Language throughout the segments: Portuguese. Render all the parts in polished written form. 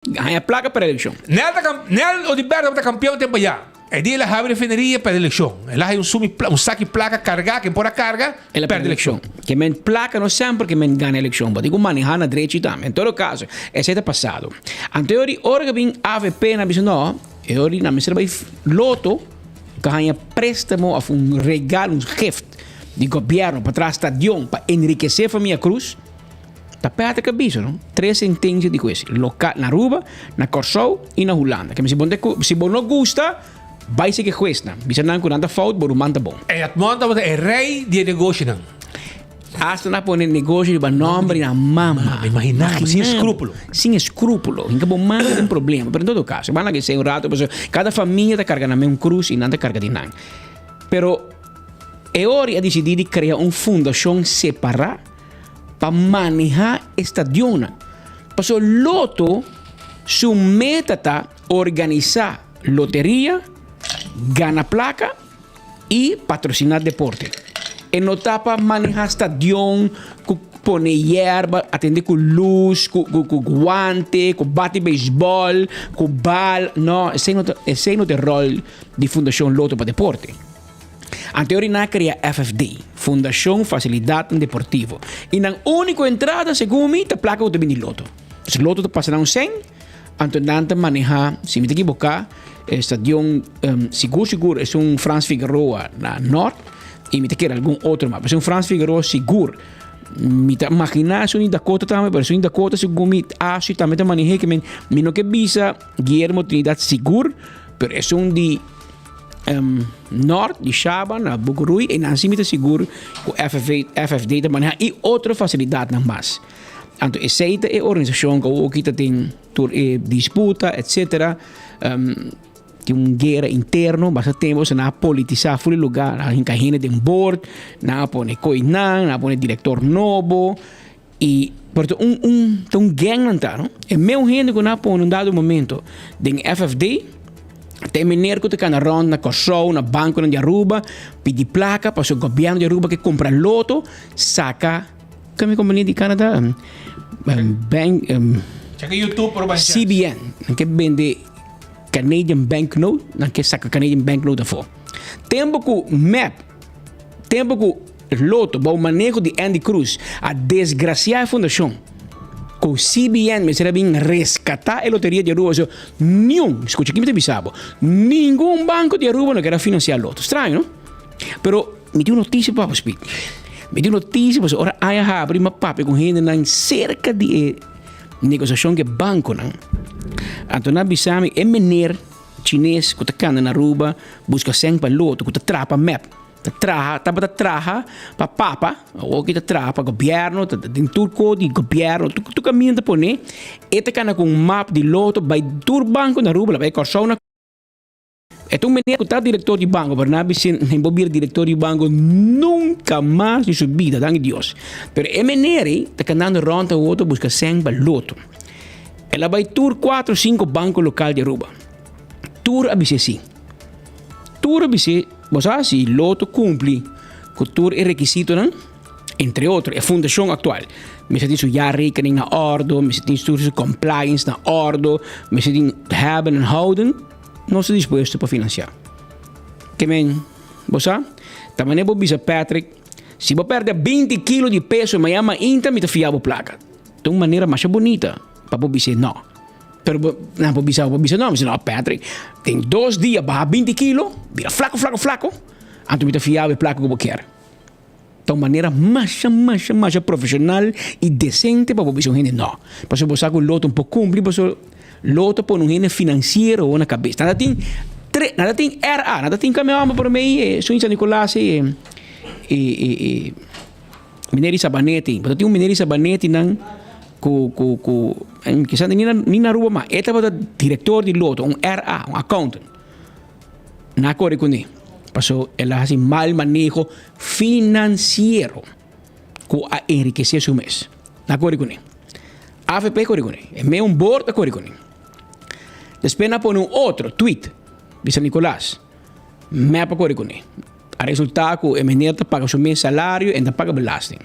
Ganha placa para a eleição. Nel o liberto da campeão tempo já. E dia ela abre refineria para a eleição. Ela tem um saque placa carregar, que por a carga, Ela perde a eleição. Que men placa não sempre que men ganha a eleição. Mas digo manejar na direita também. Em todo caso, esse é passado. Anterior, hora que vem AVP na visão, não. E hora na mesa vai loto, ganha préstamo a regalo, gift de governo para trás estadião para enriquecer a família Cruz. Tá perto que bicho, não? 3 sentenças de coisa. Local, na Aruba, na Corsou e na Holanda. Que se você não gosta, vai ser que cuesta. Bisa não com nada falta, por manda bom. E a monta é rei de negócio não. Hasta na pone negócio de nome na mama. Imaginamos, sem escrúpulo. Sem escrúpulo. Em que bom manda tem problema. Pero em todo caso, van a que ser um rato, cada família está carregando a mesma cruz e nada carga de nada. Pero é hora de decidir criar uma fundação separada para manejar estadion. Paso loto, su meta está organizar loteria, gana placa e patrocinar deporte. E não está para manejar estadion, poner hierba, atender com luz, com guante, com bate beisebol, com bal. Não, esse não é o rol de Fundação Loto para deporte. Anteriormente cria FFD, Fundação Facilidade Deportivo. E na única entrada, segundo mim, a placa do de loto. Então, loto passa um 100, antes manejar, se me equivocar, estadion seguro, é um Franz Figueroa na norte, e me quer algum outro mapa. É um Franz Figueroa seguro. Me imaginar se em Dakota também, mas em Dakota, segundo mim, acho também manejar que me não que visa Guillermo Trinidad seguro, pero é um de norte de Chaban, na Bugurui, e na cima seguro com FFD de maneira e outra facilidade na mais. Então, essa é a organização que tem disputa, etc. Tem uma guerra interna, bastante tempo, se não politizar full lugar, a gente tem um board, não pone coinan, não pone diretor novo, e portanto, um gang não está, não? É meu gente que não pone dado momento de FFD. Tem mineiro que está na ronda, na Corsou, na banco de Aruba, pede placa para o governo de Aruba que compra loto, saca, que a companhia de Canadá, YouTube por CBN, que vende Canadian Banknote, que saca Canadian Banknote fora. Tempo que MAP, tempo que loto, o manejo de Andy Cruz, a desgraciada fundação, com CBN me será bem resgatar a loteria de Aruba. Escucha aqui me avisava, nenhum banco de Aruba não quer financiar loto. Estranho, não? Pero me deu notícia para você. Me deu notícia, mas ora aí abre uma papel com gente na cerca de negociação que banco não. Então na bisame é menor chinês que está na Aruba busca sempre loto, que está trapa map. Traha para papa, ou que traha para governo, tem turco de governo, tu caminha de pone, e te cana com um mapa de loto, vai tur banco na rua, vai cortar na. É um menino que está diretor de banco, mas não se envolver diretor de banco nunca mais em sua vida, dangue Deus. Pero é menino que está andando ronda o outro busca sempre loto. Ela vai tur 4 ou 5 bancos locais de Aruba. Tur abisse sim. Tur abisse você se loto cumpre com todo o requisito, não? Entre outros, a fundação atual. Me tem sua rekening na ordem, me tem sua compliance na ordem, me tem hebben en houden, não se disposto para financiar. Que men, você? Também vou dizer Patrick, se você perde 20 kg de peso, mas ama ainda me fiava placa. De uma maneira mais bonita, para você dizer não. Pero não pode dizer não, mas não, Patrick, tem 2 dias para 20 quilos, vira flaco, antes de fiar a placa que você quer. Então, maneira mais profissional e decente para você dizer não. Porque você sabe que o loto um pouco cumpre, porque o loto põe um gente financeiro ou na cabeça. Nada tem RA, nada tem caminhão para mim, sou em São Nicolás e Mineiro Sabanete, porque tem Mineiro Sabanete não quizás nem na rua mais. Ele estava diretor de loto, RA, accountant. Não acordo com ele. Passou, ele faz mal manejo financeiro com a enriquecer seu mês. Não acordo com ele. AFP acordo com ele. É meio board acordo com ele. Depois não põe outro tweet de São Nicolás. Mapa acordo com ele. O resultado é menino paga seu mês salário e ainda paga belasting.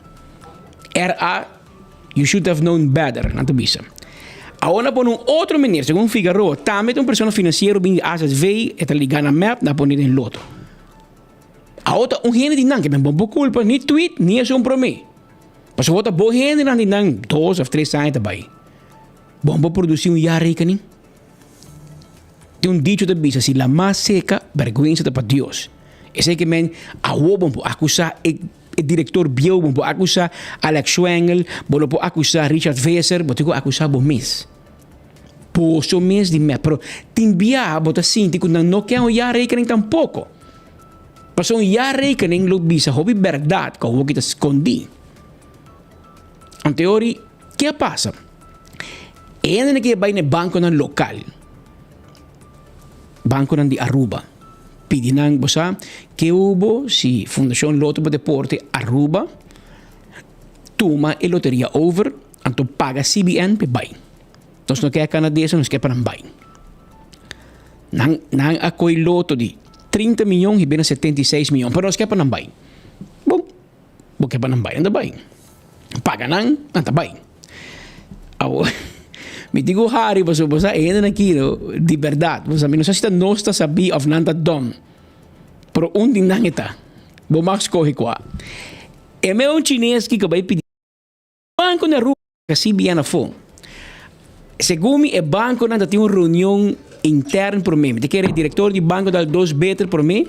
RA, you should have known better, não te bisa. Agora por um outro maneira, segundo Figaro, também uma pessoa financeira bem asas veio e tá ligando na map na poner em loto. A outra gente de não que bem bom culpa, nem tweet, nem é um para mim. Mas outra boa gente não de não 2 ou 3 anos também. Bom produzir jaar rekening. Tem um dicho da bisa, se la mais seca, vergüenza de para Deus. Esse é que men a bom acusar o diretor Biel, bom acusar Alex Schwengel, bom acusar Richard Weiser, bom acusar bom mês. Posso mês de me, pero timbia bota sinti que não quer um jaar rekening tampouco. Passou um jaar rekening lo bisa, hobby verdade, que o que te escondi. Em teoria, o que passa? Ainda que vai no banco no local. Banco de Aruba. Pedinan bosa que hubo si Fundación Loto de Deporte Aruba toma a loteria over, anto paga CBN pe bay. Então não quer canadense, não quer para bay. Nang akoi loto de 30 milhões e bem 76 milhões, pero não quer para bay. Bom, quer para bay, anda bay. Paga nang, anda bay. Me digo Harry, você ainda aqui de verdade. Você não sei se não está sabia of nada dom. Pero din nang ita. Bo Max corre qua. É meu chinês que vai pedir banco na rua que bien a fo. Segundo é banco não tem uma reunião interna por mim. Te quer diretor de banco dal 2 beter por mim.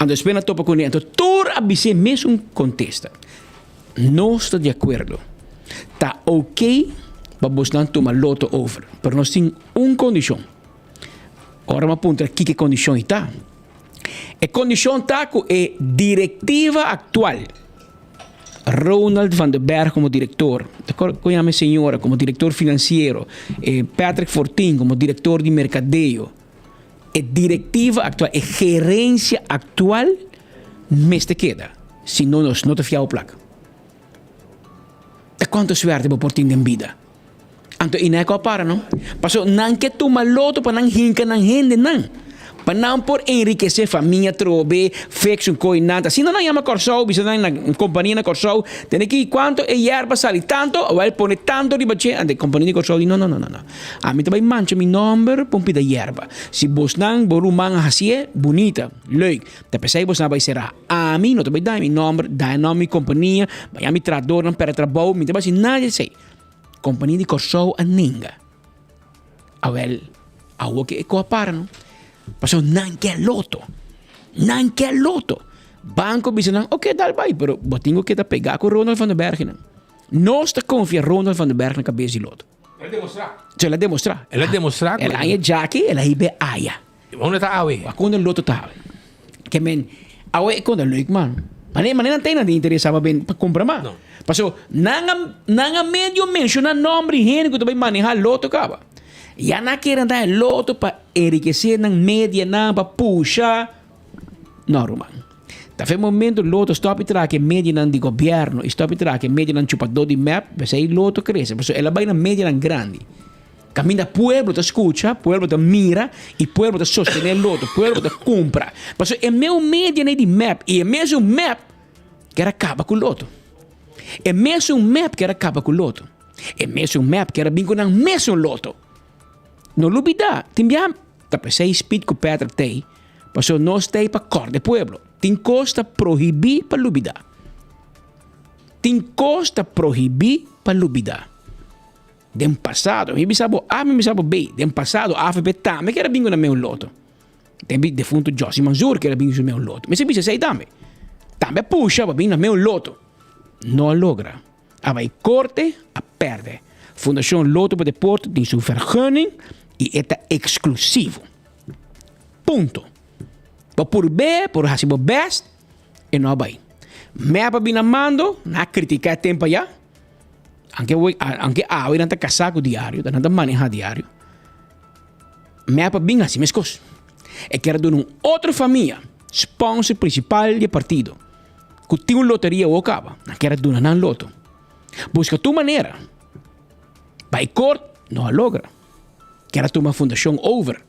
Ando espera topa com ele. Então todo a bise mesmo contesta. Não estou de acordo. Tá ok. Vamos não tomar loto over. Pero nós temos condição. Ora, me apunta aqui que condição está. A condição está com a diretiva atual. Ronald van der Berg como diretor. Conhece a senhora como diretor financeiro. Patrick Fortin como diretor de mercadeio. A diretiva atual, a gerência atual, mês te queda. Se não te fiar o placa. E quanto suerte vou por ti em vida? Anto ineko para não? Paso não que tu maloto para não hinca não rende não. Para não por enriquecer família trobe, fexo coi nada. Se não chama Corsol, bisa na companhia na Corsol, tem que quanto é yerba sali tanto, ou ele põe tanto de bache, ande companhia de Corsol, não. A mim também mancha mi number, pompi da yerba. Se vos não boru manga hasie, bonita, leuk. Te pensei vos não vai ser a mim, não também dá mi number, dá nome companhia, vai mi trador não para trabalho, me também se nada sei. Companhia de Corsol a ninga. Awel, awo que coopara, não? Passou não quer loto. Banco bisa ok, dá vai, pero botingo que tá pegar com Ronald van der Berg, não. Nós tá confia Ronald van der Berg na cabeça de loto. Ela demonstrar. Ela é Jackie, ela é be aya. Onde tá awe? Quando o loto tá. Que men, awe quando leuk man. Mas não tem nada interessava bem para comprar mais. Não. Passou, não medio menciona nome de gente que também maneja loto acaba. Já não querem dar loto para enriquecer na média, para puxar. Não, Roman. Tá fazendo momento loto stop tra que média não de governo, stop tra que média não chupador de map, mas aí loto cresce. Passou, ela vai na média não grande. Camina pueblo te escucha, pueblo te mira e pueblo te sostiene loto, pueblo te compra. Passou, é meu média de map e é mesmo map que era acaba com loto. É mesmo map que era acaba com loto. É mesmo map que era bingo na mesmo loto. No lubida, timbiam, tapesei speed com Petra tei, passou nós tei para cor de pueblo. Tem costa proibir para lubida. Tem costa proibir para lubida. Dem passado, mi bisabo bem, dem passado AFP também que era bingo na meu loto. Tem defunto Josi Manzur que era bingo no meu loto. Mas se bisa sei também puxa para bingo na meu loto. Não logra. A vai corte, a perde. Fundação Loto para Deporte tem sua vergunning e é exclusivo. Ponto. Por B, por hasibo best, e não vai. Me para binamando, na criticar tempo já. Anche a não está casado com diário, não está manejar diário. Me para bem assim, mas coisas. É que era de uma outra família, sponsor principal do partido. Que tem uma loteria ou acaba, não quer de uma loto. Busca tua maneira. Vai corte, não logra. Quer tu uma fundação over.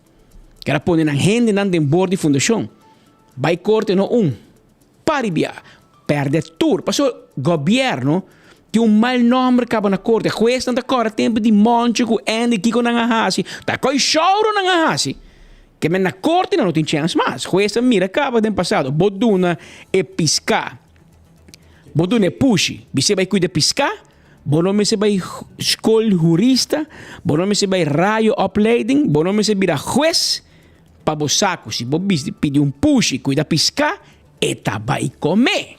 Quer pôr na gente não tem bordo de fundação. Vai corte não paribia. Perde tour. Passou governo que mal nome acaba na corte. Juez não tá tempo de monte com Andy Kiko na hasi. Tá coi choro na hasi. Que men na corte não tem chance mais. Juez mira acaba de passado. Boduna é piscar. Boduna é push. Você vai cuidar piscar? Bonome se vai escola jurista. Bonome se vai raio opleiding. Bonome se vira juez. Para o saco. Se você pedir push e cuida piscar, eta vai comer.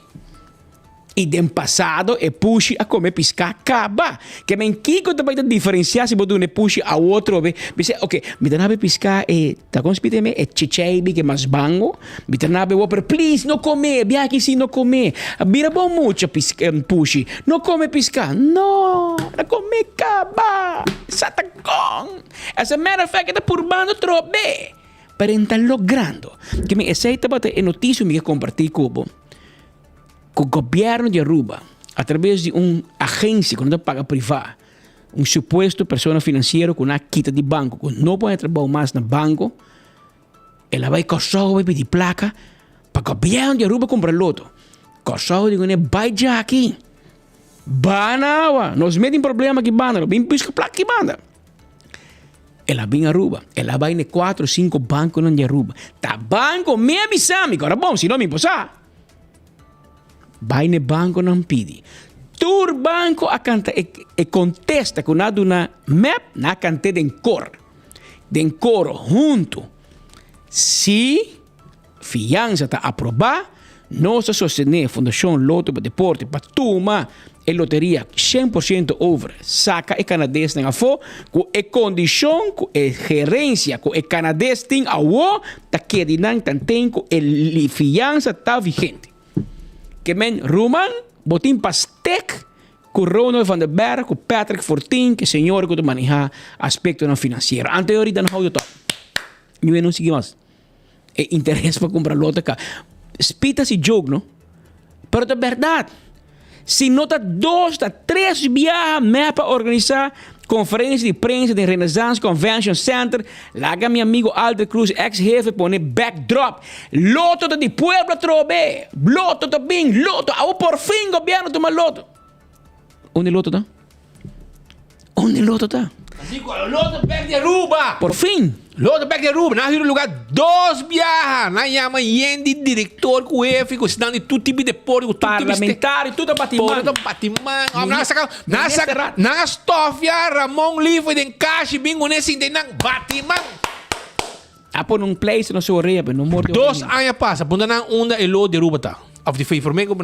E den passado é push a comer piscar acaba. Que men Kiko também diferenciar se você push a outro. Você, ok, me dá na piscar e tá conspiteme é chicheibi que mais bango. Me dá na please não comer, bia aqui sim não comer. Vira bom muito push. Não come piscar. Não, não come acaba. Satacón. As a matter of fact, está purbando trobe. Para estar logrando. Que me aceita bater notícia que compartilhar com o governo de Aruba, através de uma agência que não paga privada, suposto pessoa financeira com uma quita de banco, que não pode trabalhar mais no banco, ela vai correr, vai pedir placa, para o governo de Aruba comprar loto. Correr, digo, vai já aqui. Banawa, nós metemos problema que banda, bem pisca placa que banda. Ela vem a Aruba, ela vai em 4 ou 5 bancos de Aruba. Tá banco, me avisame, agora bom, se não me passar. Vai no banco não pede. Tur banco a canta e contesta com nada uma map na cante den coro junto. Se fiança está aprovada, nós sostener Fundação Loto para Deporte para tomar a loteria 100% over. Saca e canadense na fo com a condição com a gerência com a canadense tem a o tá que dinang tem com a fiança está vigente. Que men Roman, botin pastek, com Ronald van der Berg, com Patrick Fortin, que senhor que tu maneja aspecto não financeiro. Anteriormente não houve top. Eu não segui mais. É interesse para comprar lote cá. Spita se jogo, não? Pero é verdade. Se nota 2, 3 viagens para organizar conferência de prensa de Renaissance Convention Center, laga meu amigo Alder Cruz, ex-jefe, pone backdrop. Loto de Pueblo trobe. Loto de bem, loto. Ao por fim, governo toma loto. Onde loto tá? Onde loto tá? Loto back de Aruba. Por fim. Loto back de Aruba. Na lugar 2 viajas. Na chama Yendi, diretor, com EF, com cidade, tudo tipo de porco, parlamentar, tudo batimão. Tudo batimão. Na Stofia, Ramon Livre, den Cash, bingo nesse, den batimão. Apon um place no seu orelha, mas não morre. 2 anos passa, punta na onda e loto de Aruba tá. Of the informei com o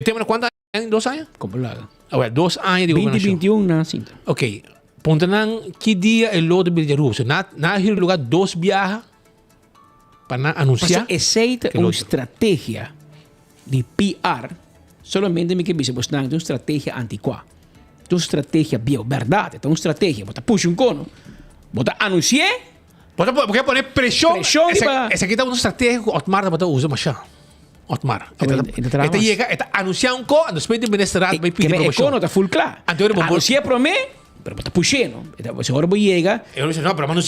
tema quantos anos? 2 anos? Complicado. 2 anos de 2021 na cinta. Ok. Punta nang que dia é loto de Aruba. Na lugar 2 viajas para anunciar. Mas aceita uma estratégia de PR. Solamente me que você pode dar uma estratégia antiquada. Uma estratégia bio, verdade. Uma estratégia. Bota puxa cono. Bota anunciar. Porque poner pressão. Essa aqui tá uma estratégia que o Otmar tá usando mais. Otmar. Esta chega, esta anunciar cono, depois de ministrar vai pedir promoção. Que cono tá full claro. Anunciar para mim. Pero está puxando. Você agora vai chegar. Eu disse, não, mas não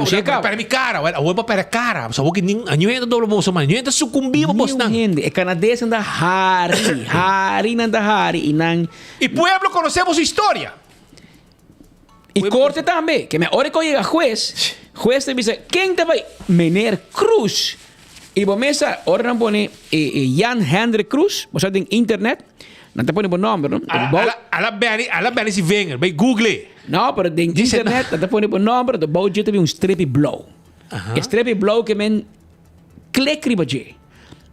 chega. Para minha cara. Eu vou para a cara. Só que ninguém entra dobro bolso, mas ninguém entra sucumbir para postar. É canadense anda Hari anda Hari. E pueblo conhecemos história. E corte também. Que me hora que chega juez te diz, quem te vai? Mener Cruz. E vou mesa, hora não põe Jan Hendrik Cruz. Você tem internet. Não te põe o nome, não? Ela bem se vem, vai Google. Não, pero de internet, não te põe o nome, do bom jeito tem strip blow. Strip blow que men click riba je.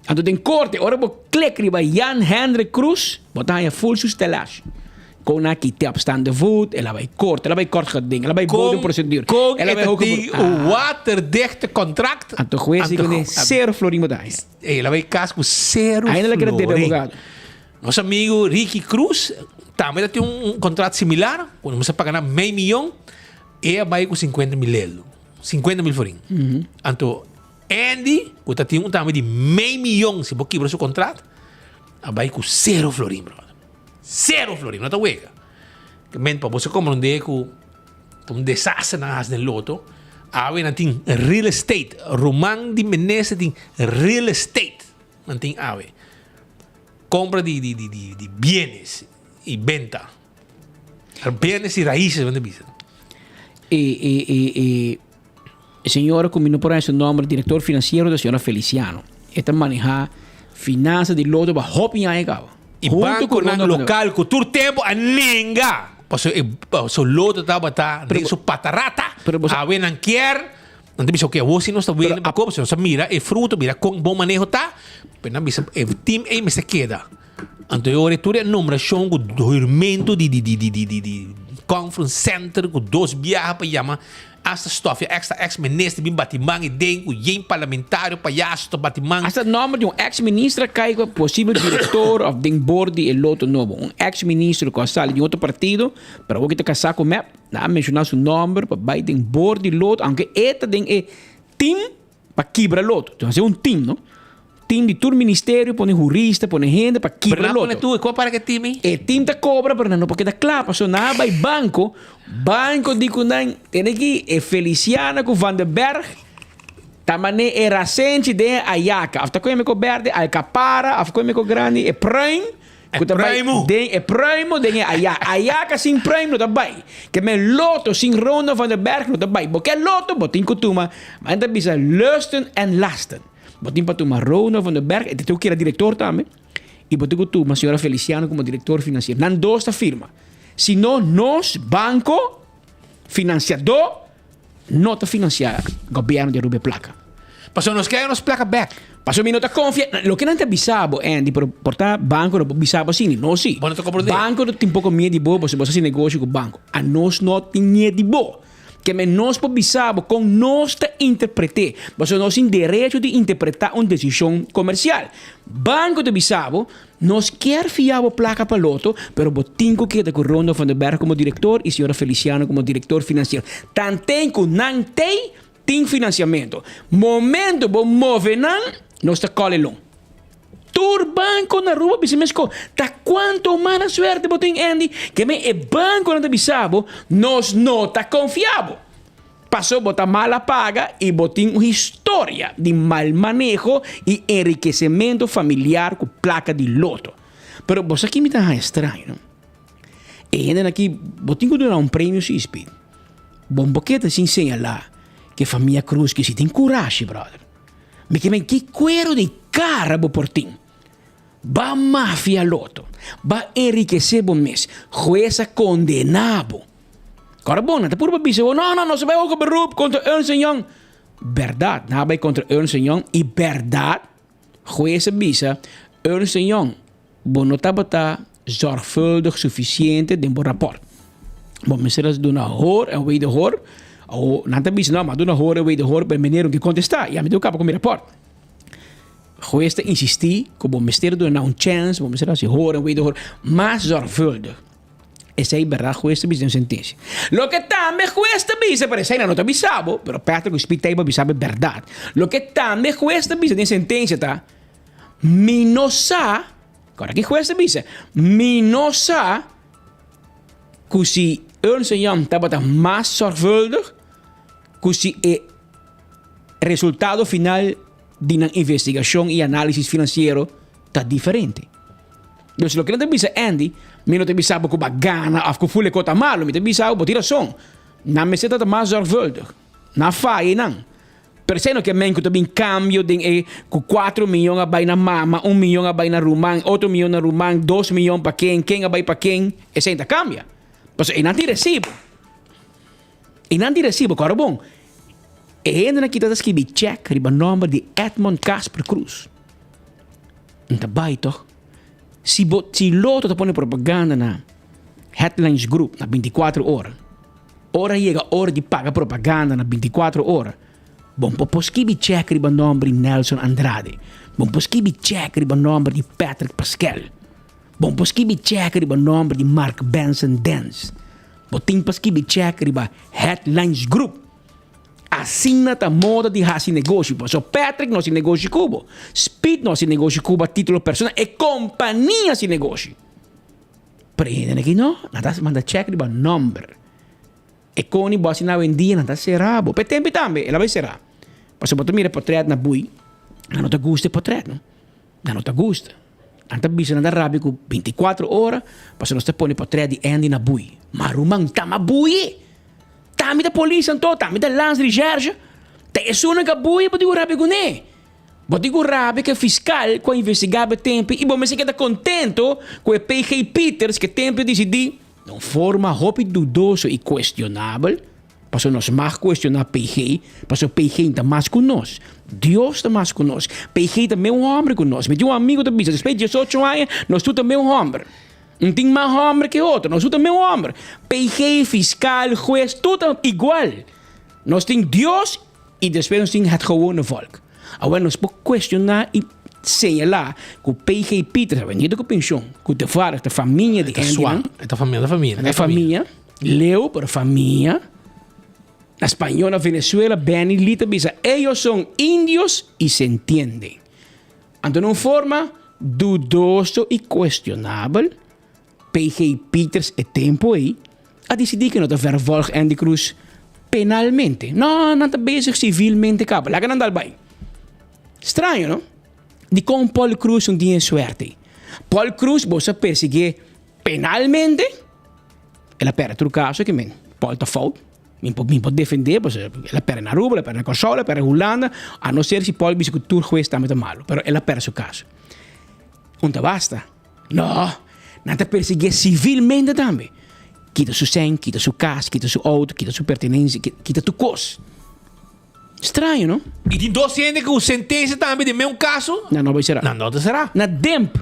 Então tem corte, ora vou click riba Jan Hendrik Cruz, botar aí full sustelagem. Com aqui te abstand de voet, ela vai corte het ding, ela vai boden procedure. Ela vai o waterdichte contract. Então juez diz que 0 florim dai. Ela vai casco 0 florim. Ainda ela quer ter advogado. Nosso amigo Ricky Cruz também tem um contrato similar, quando você paga meio milhão, e vai com 50 mil florim. Então, Andy, que tem um tamanho de meio milhão, se você quebrar seu contrato, vai com 0 florim, brother. 0 florim, não está hueca. Men, para você compreender que um desastre na casa do loto, não tem real estate. Roman de Menezes tem real estate. Não tem ave. compra de bienes y venta. Bienes y raíces, ¿dónde pisa? A senhora combinou por aí seu nome, diretor financeiro da senhora Feliciano. Esta manejar finanças de loto para hoping aí, cara. E banco nang local, ko tur tempo aninga. Paso so loto tava tá, so patarata. Awe nang kier. Nanti bisa que você não está vendo, a coisa você mira, é fruto, mira com bom manejo tá. Pero não bisa é team aí me se queda. Então eu tudo é numeração com dormimento de conference center com 2 viagens para chamar esta stof extra ex-ministro bem batimang e den com yen parlamentário para jasto batimang. Esta nome de ex-ministro cai com possível diretor of den board de loto novo. Ex-ministro que sale de outro partido, para o que te casar com map, na mencionar seu nome para vai den board de loto, aunque eta den é team para quebrar loto. Então é team, não? Team de todo ministério, põe jurista, põe gente para quebrar loto. Pero tu, qual para que time? E team te cobra, pero não porque tá claro, passou na vai banco de kundan, tem aqui é Feliciana com Van der Berg, tamane é Racente de Ayaka, afta com me verde, Alcapara, afta com me grande é Prime, é Primo de Ayaka, Ayaka sem Prime não tá bem, que me loto sem Ronda Van der Berg não tá bem, porque loto botin kutuma, mas ainda bisa lusten and lasten. Botin para tomar Ronda Van der Berg, e tu que era diretor também, e botin kutuma, senhora Feliciano como diretor financeiro, nan dos da firma. Se não, nós, banco, financiador, não está financiar o governo de Rubem Placa. Passou, nos querem nos placa back. Passou, não está confiando. Lo que não está bisabo, Andy, portar banco não bisabo assim, não sim. Banco não tem pouco medo de boa, você faz negócio com o banco. A nós não tem medo de boa. Que nós por bisabo com nós te interpretar. Mas nós temos direito de interpretar uma decisão comercial. Banco de bisabo, nós quer fiar a placa para loto, pero botinco que de Ronda Van der Berg como diretor e senhora Feliciano como diretor financeiro. Tantem que não tem financiamento. Momento bom move não, nós te colhe Tur banco na rua bisimesco. Ta quanto mana suerte botin Andy que me e banco na bisabo, nós não tá confiável. Passou botar mala paga e botin uma história de mal manejo e enriquecimento familiar com placa de loto. Pero você aqui me tá estranho, não? E ainda aqui botin que dar prêmio se speed. Bom boquete se ensina lá que família Cruz que se tem coragem, brother. Me que cuero de cara bo portin. Va mafia loto. Va enriquecer bom mês. Jueza condenado. Agora, bom, não por babisa. Não se vai ook beroep contra Ernst Young. Verdade, não vai contra Ernst Young. E verdade, jueza bisa, Ernst Young, bom, não está zorgvuldig suficiente de um rapport. Bom, mas será do na hor en wederhoor. Ou não está bisa, não, mas do na hor en wederhoor, para meneer que contestar. Ja, me deu capa com o rapport. Juez te insistir que o ministerio dá uma chance, o ministerio se horen, mais zorgvuldig. Essa é a verdade, juez te diz uma sentença. Lo que também juez te diz, parece que não te avisava, pero Patrick Spitei avisava verdade. Lo que também juez te diz uma sentença, tá? Minosa, agora que juez te diz, minosa, que se Ernst Young estava mais zorgvuldig, que se o resultado final de una investigación y análisis financiero está diferente. Entonces, lo que no te avisa Andy, me no te avisa que va gana, o que fule cota malo, me te avisa que tira razón. Na me se trata más zorgvuldig. Na falla, não. Pero se no que men que te bin cambio de 4 milhões a vai na mama, 1 milhão a vai na rumang, 8 milhões na rumang, 2 milhões para quem a vai para quem, esse ainda cambia. Pues e não te recibo. E não te recibo, cara bom. E ainda aqui está escrito check riba nome de Edmond Casper Cruz. Então vai toch? Se loto te põe propaganda na Headlines Group na 24 horas. Ora chega hora de pagar propaganda na 24 horas. Bom, po escrever check riba nome de Nelson Andrade. Bom, po escrever check riba nome de Patrick Pascal. Bom, po escrever check riba nome de Mark Benson Dance. Bom, tem po escrever check riba Headlines Group. Assim na moda de fazer negócio. So Patrick não se negócio cubo. Speed não se negócio cubo a título personal. E companhia se negócio. Prendem aqui não. Nada manda check de number. E com o boss na vendia nada será. Pe tempo também. Ela vai será. Mas se você mira portrait na bui, não te gusta portrait, não? Não te gusta. anta bisa na Arabia com 24 horas, para nós te põe para trás de Andy na bui. Marumang tama bui. Tami da polícia então, tami da lance de Gerja. Te suna ka bui para digo Arabia gune. Para digo Arabia que fiscal com investigava tempo e bom, mas que tá contento com o PG Peters que tempo decidir de forma hope dudoso e questionável. Para nós mais questionar PG, para o PG está mais com nós. Deus está mais com nós. PG também é um homem com nós. Mas um amigo da bisa, depois de 18 anos, nós também é um homem. Não tem mais homem que outro, nós também é um homem. PG, fiscal, juiz, tudo igual. Nós temos Deus e depois nós temos o gewone volk. Agora nós podemos questionar e señalar que o PG Peters, vendido com pensão, que o fara, a família de Andy, a família, leu para a família, na Espanha, na Venezuela, bem lita bisa. Ellos son indios y se entienden. Ante una forma dudoso y questionable, PG Peters é tempo aí a decidir que não está vervolg Andy Cruz penalmente. Não está bezig civilmente, cabo. Lá que não dá bem. Estranho, não? De como Paul Cruz tem suerte. Paul Cruz você perseguir penalmente, ela perde outro caso que Paul está falta. Mi può defender, ela perde na Aruba, ela perde na Kosovo, ela perde na Holanda, a não ser se Paul dice que o tour juez está muito malo, pero ela perde seu caso. Não basta. Não te perseguir civilmente também. Quita seu sangue, quita seu casa, quita seu auto, quita sua pertenência, quita tu coisa. Estranho, não? E tem 200 com sentença também de mesmo caso? Não vai ser. Não será. Na DEMP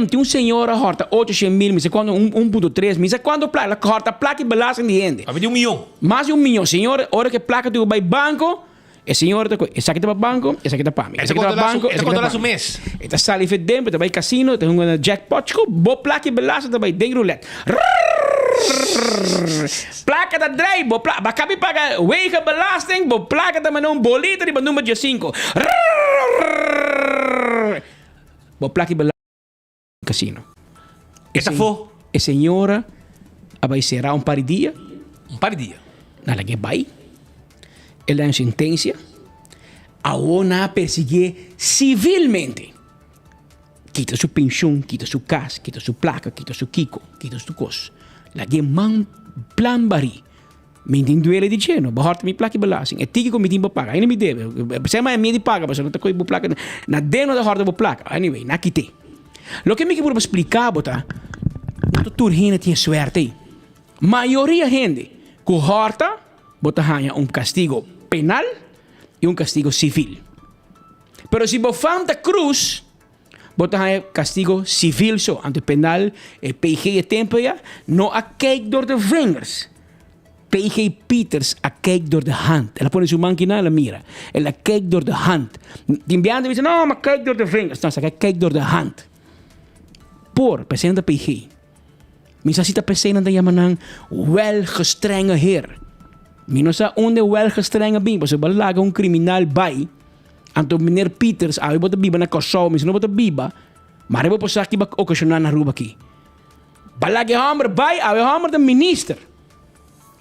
tem senhora horta 800 mil, mas quando 1.3, mas quando a horta placa e belasting de gente. Vai de 1 milhão. Mais de 1 milhão, senhora, hora que placa tu vai banco, a senhora essa aqui tá banco, essa aqui tá para mim. Essa aqui tá banco, essa conta lá su mês. Esta sala de DEMP, vai casino, tem um jackpot, bo placa e belasting vai dentro roulette. Placa da drive, bo placa, bakabi paga, wake belasting, bo placa da manon bolita de número de 5. Bo placa e belasting casino. Essa foi? A senhora vai ser um par de dias. Um par de dias. Ela que vai. Ela é uma sentença. A ONU perseguir civilmente. Quita sua pensão, quita sua casa, quita sua placa, quita seu Kiko, quita sua coisa. Ela que man plan bari. Me entendo ele dizendo, bahorta mi placa e belasting. É tique como me tempo paga. Ainda me deve. Você mais me de paga, mas não tá com placa. Na dentro da horta placa. Anyway, na quite. Lo que me que por explicar, bota, o turhina tinha suerte. Maioria gente que horta, bota ganha castigo penal e castigo civil. Pero se bofam da cruz, bota ganha castigo civil só, ante penal e PG tempo já, no a cake door de vingers. PG Peters a cake door de hand. Ela põe sua máquina, ela mira. Ela cake door de hand. Timbiando diz, não, mas cake door de vingers. Não, é cake door de hand. Por persoon da PG. Minsan sita persoon da yaman ng welgestrenge heer. Minsan onde welgestrenge bing. Basta balaga criminal bay. Anto meneer Peters, ay bota biba na Kosovo, minsan bota biba. Mare po sa kibak okasyonan na ruba ki. Balagi hammer bay, ay hammer da minister.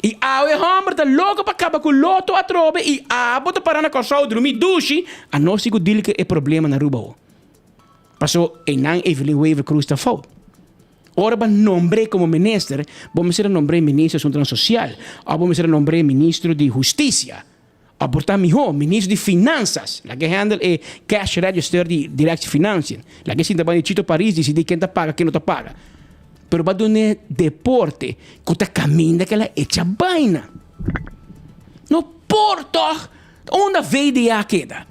I awe hammer da logo pa kaba ku loto atrobe i abota para na Kosovo drumi dushi. Ano sigo dili ke e problema na ruba o. Passou em não Evelyn Weaver Cruz da fout. Ora ba nombre como minister, vamos ser nombre ministro de Assuntos Social, ou vamos ser nombre ministro de Justiça, ou portar mijo ministro de Finanças, la que handle e cash register de direct financing, la que sinta bani Chito Paris decide quem tá paga, quem não tá paga. Pero ba done deporte, que tá caminho daquela echa baina. No porto, onde veio de aqueda.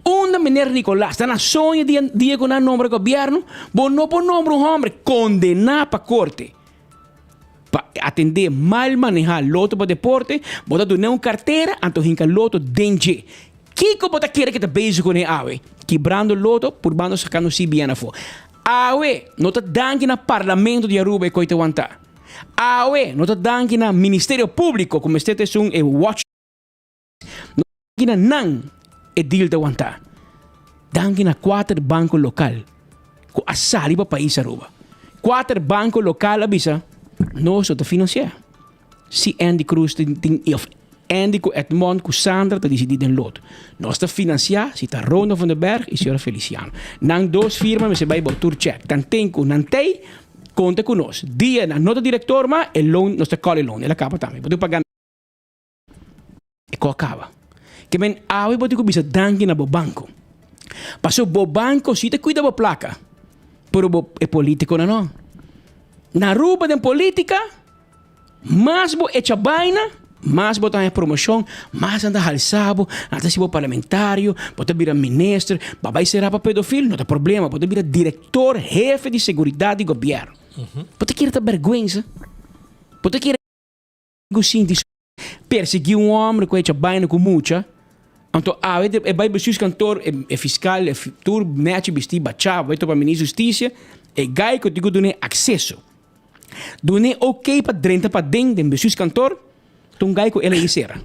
Onda meneer Nicolás, está na sonha dia com o nome do governo, bom não por nome um homem condenado para corte. Para atender mal manejar loto para deporte, bota do não carteira, anto hinca loto dengue. Kiko bota querer que tá beijo com ele awe, quebrando loto, por bando sacando si biana fo. Awe, não tá dando na parlamento de Aruba e coita wanta. Awe, não tá dando na Ministério Público, como este é um watch. Não tá dando nan e deal da wanta. Dangi na 4 banco local. Ko asali pa país Aruba. 4 banco local abisa, no so te financiar. Si Andy Cruz Andy, com Edmond, com Sandra, tá decidido em loto. Nós tá financiar, se tá Ronda van den Berg e senhora Feliciano. Nang duas firmas, você vai botar check. Tantenco, nantei, conta conosco. Dia na nota diretor, mas é loan, nós tá call loan, ela acaba também. Pode pagar. E co acaba. Que men, awe pode kubisa danki na bo banco. Paso bo banco, si te cuida bo placa. Pero bo é político não. Na ruba de política, mais bo echa vaina, mais bo tem promoção, mais anda halsabo, anda se bo parlamentário, pode virar ministro, babai será para pedofilo, não tem problema, pode virar diretor, jefe de segurança do governo. Pode querer ter vergonha, pode querer perseguir homem com echa vaina com muita. Então, vai bestuurs kantoor, fiscal, tur, mete vestir, bachar, vai para ministro justiça, e gai que digo dune acesso. Dune ok para dentro para dentro, de bestuurs kantoor, tu gai que ele isera.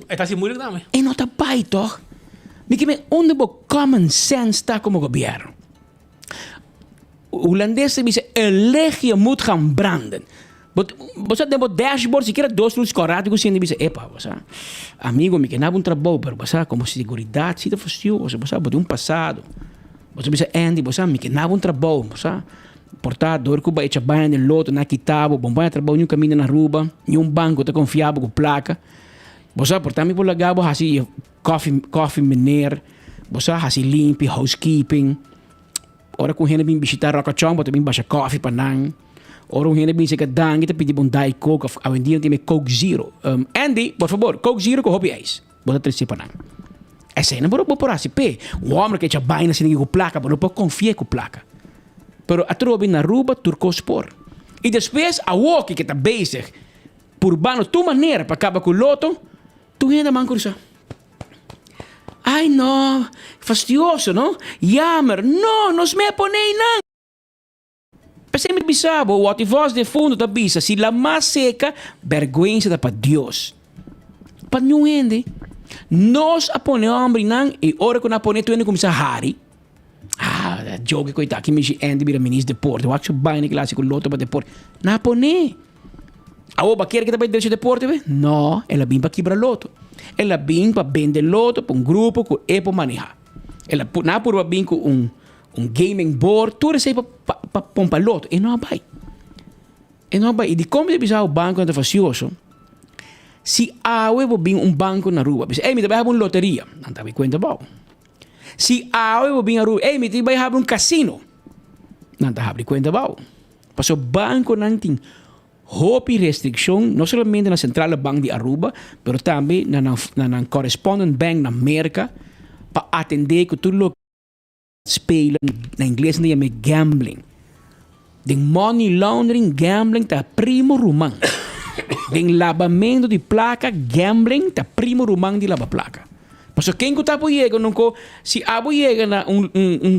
Está assim moeilijk daarmee. E não tá pai toch? Porque me onde bo common sense tá como governo. O holandês diz elegje moet gaan branden. Você tem um dashboard, se quer dois luzes corretos, você diz, epa, você, amigo, me quer um trabalho, mas você, como segurança, se você pode um passado, você diz, Andy, você me quer um trabalho, você, portador, que vai echar banho no loto, na quitabo, bom banho trabalho, nenhum caminho na rua, nenhum banco, tá confiável com placa, você, portanto, me pode ligar, assim, coffee mineiro, você, assim, limpo, housekeeping, ora com gente vem visitar Roca-Chong, você vem baixar coffee para não. Ora um gente pensa que dan kita pedi bom Diet Coke of hoje em dia tem Coke Zero. Andy, por favor, Coke Zero com hobby ice. Bota 3 para não. Essa não pode por assim pé. O homem que já vai na com placa, não pode confiar com placa. Pero a trobe na rua turco spor. E depois a walkie que está bezig por bano tu maneira para acabar com o loto, tu ainda manco isso. Ai não, fastidioso, não? Jammer, não, nos me ponei não. Pensei me bisabo, o que voz de fundo da bisa, se la mais seca, vergüenza da para Deus. Para não ende, nós apone homem não, e ora que não apone tu ende como se Harry. Jogue coitado, que me diz Andy vira ministro de deporte, eu acho bem que lá se com loto para deporte. Não apone. A oba quer que também deixe deporte, ve? Não, ela vem para quebrar loto. Ela vem para vender loto para grupo que é para manejar. Ela não por vir com gaming board, tudo isso para pompar loto. E não vai. E não vai. E de como você o banco é facioso, se há banco na rua, você me vai abrir uma loteria, não está bem conta bom. Se há na rua, me vai abrir um cassino, não está bem conta bom. Porque o banco não tem hopi restrição, não somente na Central Bank de Aruba, mas também na Correspondent Bank na América, para atender que tudo lo spelen, na inglês não chama gambling. Den money laundering, gambling, tá primo rumang. Den lavamento de placa, gambling, tá primo rumang de lava placa. Porque quem que tá por llegar, se abo chega na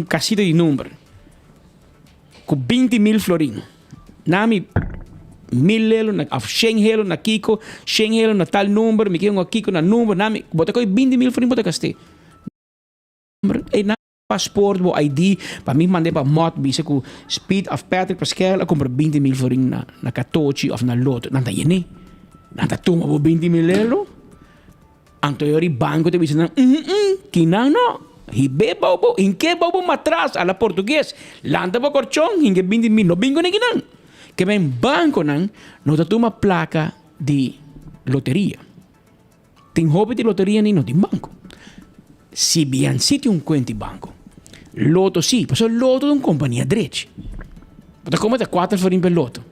casita de número, com 20,000 florins, nami 1,000 euro, na 100 euro na Kiko, 100 euro na tal número, me quedo Kiko na número, nami, bota com 20,000 florins, bota caste. E na passport, o ID, para mim mandei para moto, bisa com Speed of Patrick Pascal, eu compro 20,000 florins na Katochi ou na Loto. Nanta yun nanta tuma po 20,000 euro. Anto yori banco te bisa na, kinang no. Hibe bobo, inke bobo matras, ala português. Landa po korchong, hinge 20,000, no bingo na kinang. Que men banco nang, no tatuma placa de loteria. Tem hobby de loteria ni no tem banco. Se bien siti un conto banco, loto sì, perché loto è una compagnia drecci. Ma come da 4 florin per loto?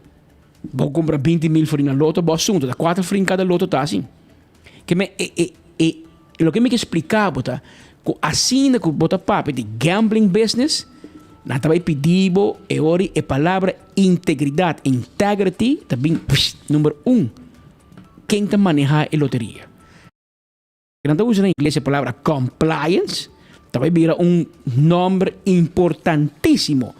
Vou comprar 20,000 florin al loto, vou assunto, da 4 florin cada loto tá assim. Que me lo que me que explicava, tá? Assim que bota papo de gambling business, na também pedibo e ori e palavra integridade, integrity, também número 1. Quem tá manejar a loteria? Quando usa na inglês a palavra compliance, também vira nome importantíssimo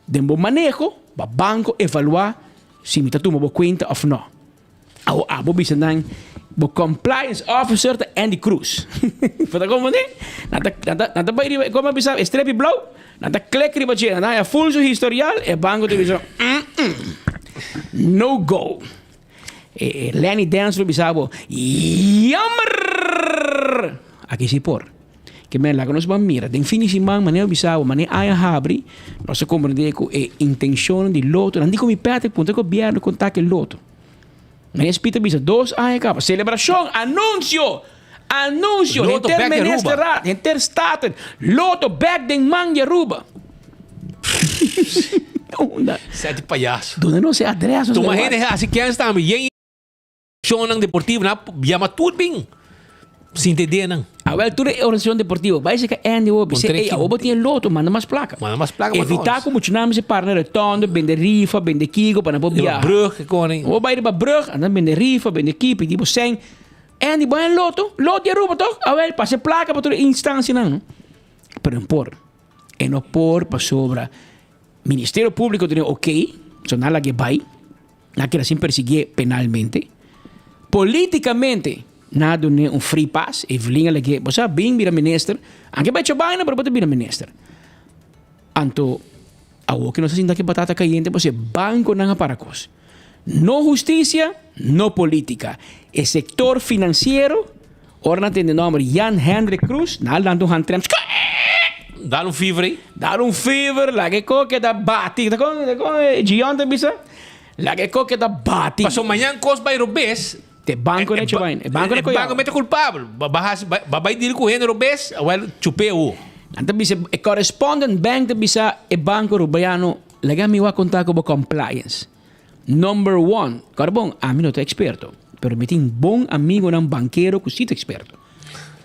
de bom manejo para o banco evaluar se me toma boa conta ou não. A boa bisa nang o compliance officer de Andy Cruz. Para como né? Nada vai como bisa estrepe blow, nada click riba che, nada full su historial e banco de bisa no go. Lenny Dance bisabo, jammer! Aqui se por. Que men lá que nós vamos mirar, tem fim de semana, maneira bisabo, maneira aí abre, nós compreendemos que a intenção de loto, não digo me pede, ponto que o governo contact loto. Maneira espírito bisa, 2 aí acaba, celebração, anúncio! Loto back de Aruba. Interstaten, loto back de man de Aruba. Sete palhaço. Donde não se adressa. Tu imagina, assim que antes também, e show ng deportivo, na chama tudo bem. Sem entender, não. A abertura é oração deportiva. Vai ser que Andy Obi, a Obi tem loto, manda mais placa. Evitar como tinha se partner de tondo, vender rifa, vender kigo, para não viajar. Brug, koning. Ou vai para brug, anda vender rifa, vender kipo, tipo sem. Andy, vai loto de Aruba, toch? A ver, passa placa para toda instância, não. Pero por. E não por para sobra. Ministério Público tem ok, so nada que vai, nada que assim perseguir penalmente. Politicamente, nada um free pass, e vlinga que você bem vira minister, anche vai chabar na para poder vira minister. Anto, a o que não se sinta que batata caliente, você banco não para cos. No justiça, no política. E sector financeiro, ora tem de nome Jan Hendrik Cruz, nada dando hand trams. Dá um fever. Dar um fever, lá que coque da bati, da com Gion bisa. Lá que coque da bati. Passou manhã cos vai robes. Te banco ne chabain. Banco ne banco mete culpável. Babai dele correndo robes, well chupeu. Anta bisa e correspondent bank de bisa e banco rubayano, lega mi wa contar com compliance. Number 1, carbon, a mim não tô experto, pero me tem bom amigo não banqueiro que sito experto.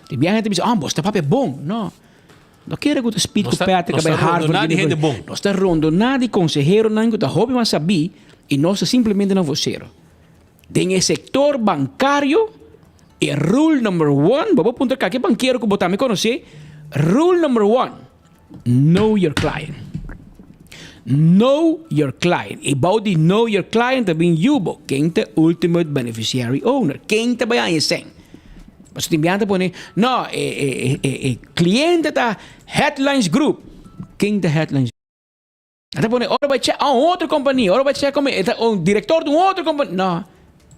Te viaja te bisa, você tá papel bom, não. Não quero que o espírito Patrick vai Harvard. Não está rondo bom. Não está rondo nada consejero não que o hobby mas sabi e nós simplesmente não vocero. Tem o setor bancário e rule number 1, vou apontar cá que banqueiro que botar me conhecer. Rule number 1, know your client. Know your client. E about the know your client também yubo, quem é o ultimate beneficiary owner, quem te vai a sem. Mas tem bianta pone, no, cliente da Headlines Group. Quem da Headlines? Até pone, ora vai checar outra companhia, ora vai checar como o diretor de outra companhia. Não,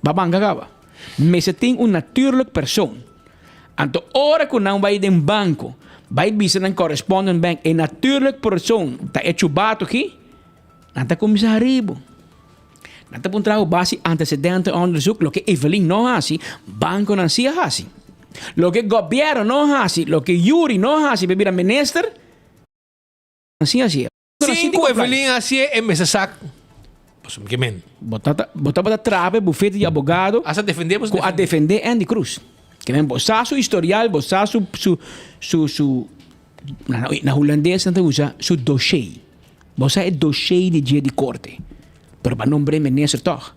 babanga acaba. Mas se tem uma natuurlijke persoon. Então, ora que não vai de um banco, vai bisa ng correspondent bank, e natuurlijke persoon, tá echubato aqui, não tá comissário. Não tá trabalho base antecedente onderzoek, lo que Evelyn não hasi, banco não se hasi. Lo que governo não hasi, lo que Yuri não hasi, bebida minister, assim assim. 5 Evelyn assim é necessário. Posso me queimar. Botava trave, bufete de advogado. Asa defendemos a defender Andy Cruz. Que vem botar su historial, botar su na holandesa não usa su dossier. Botar é dossier de dia de corte. Pero para nombre minister toch.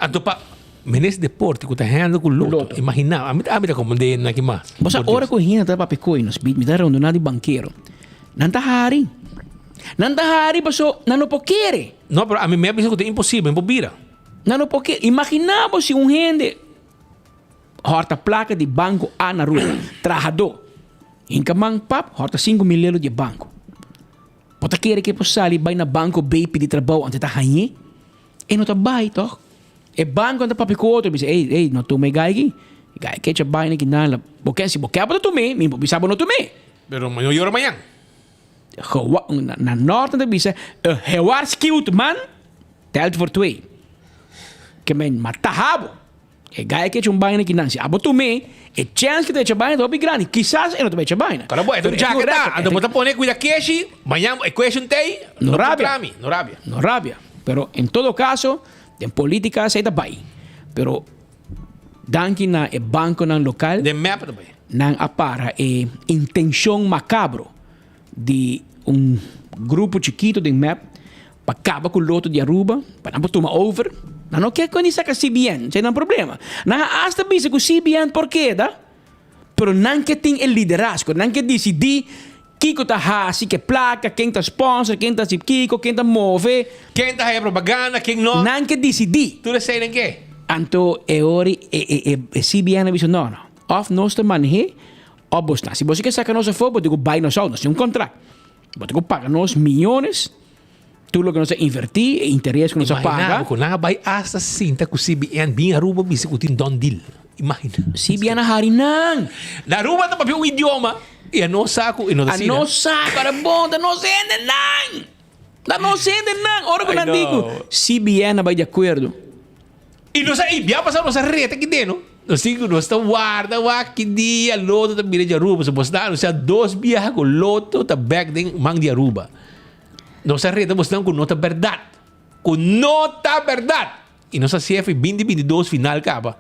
Então pa ministro de deporte que está rendendo com loto. Imagina, a mim tá como de aqui mais. Botar hora que hina tá para coinos, me tá rondonado de banqueiro. Não tá hari. Não tá hari, paso não pode. Não, pero a mim me pensa que é impossível, impobira. Não pode. Imaginamos se gente horta placa de banco A na rua, trabajador. Incamang pap, horta 5 mil euros de banco. Pota querer que possa ali vai na banco B pedir trabalho antes da ranhe? E não tá vai, toch? E banco anda papi com outro, diz, ei, não tomei gai aqui. Gai que te vai aqui na, porque se boqueia para tomar, me bisabo não tomei. Pero amanhã eu amanhã. Na norte da bisa, hewar skilled man, telt voor 2. Que men matahabo. E gai que te baina aqui nansi. Abo tomei, e chance que te baina do grande. Quizás e não te baina. Cara, boa, então já que dá, então bota pone cuida queixe, amanhã é question day, no rabia. Pero en todo caso, en política se da bai. Pero danki na e banco nan local, de map também. Nan apara e intenção macabro de grupo chiquito de map para acabar com o loto de Aruba, para não tomar over. Não quer que saca CBN, sem nenhum problema. Não hasta bisa com CBN por quê, da? Pero não que tem o liderazgo, não que decidir Kiko tá hasi, que placa, quem tá sponsor, quem tá Kiko, quem tá move. Quem tá aí propaganda, quem não. Não que decidir. Tu sei nem que? Então, CBN disse, não. Of nós te maneje, ou você. Se você quer sacar nossa foto, eu digo, buy nós, nós temos contrato. Você paga nós milhões, Tu lo que no se invertir, interés que no se paga. Kung nangabay hasta sinta kung CBN, binga Aruba, bisa kutin don deal. Imagina. Si bien na harinang. Na Aruba na papi yung idioma. E ano sa ako, ino da sina. Ano sa, para bom, da no sende nang. Da no sende nang. Ora que I não know. digo, CBN na vai de acordo. E não sa ibia pasar no sa reta que deno. No sigo no sta guarda wa que dia loto ta bile de Aruba sa bosdan, sa dos biya ko loto ta back ding mang de Aruba. No sa reta bosdan com nota verdade. Com nota verdade. E no sa CF 2022 final capa.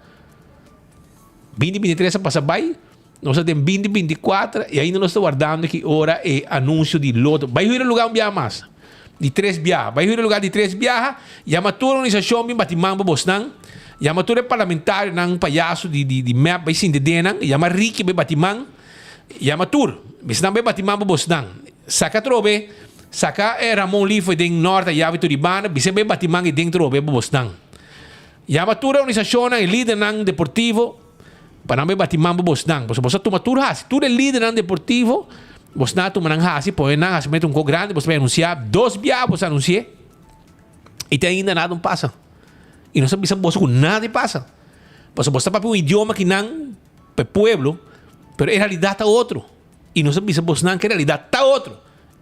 2023 sa pasabay. Nós temos 2024 e ainda nós estamos guardando que hora é anúncio de loto. Vai ir lugar um dia mais. De 3 biarra. Vai ir lugar de 3 biarra. E a matura organização bem batimang babosnang. E a matura parlamentar ng payaso de map vai sim de denang. E a mariki bem batimang. E a matur. Bisnang bem batimang babosnang. Saka trobe. Saka Ramon Lee foi dentro norte e Vitoribana. Bisa bem batimang e dentro trobe babosnang. E a matura organização ng líder ng deportivo. Para não bater mambo bosnang. Você pode tomar tudo hasi. Tudo é líder no deportivo. Você não toma nang hasi. Põe nang hasi. Mete co grande. Você vai anunciar. 2 bias você anuncia. E tem ainda nada passa. E não sabe se você com nada passa. Você está para um idioma que não é pueblo. Pero a realidade está outro. E não sabe se você não que a realidade está outro.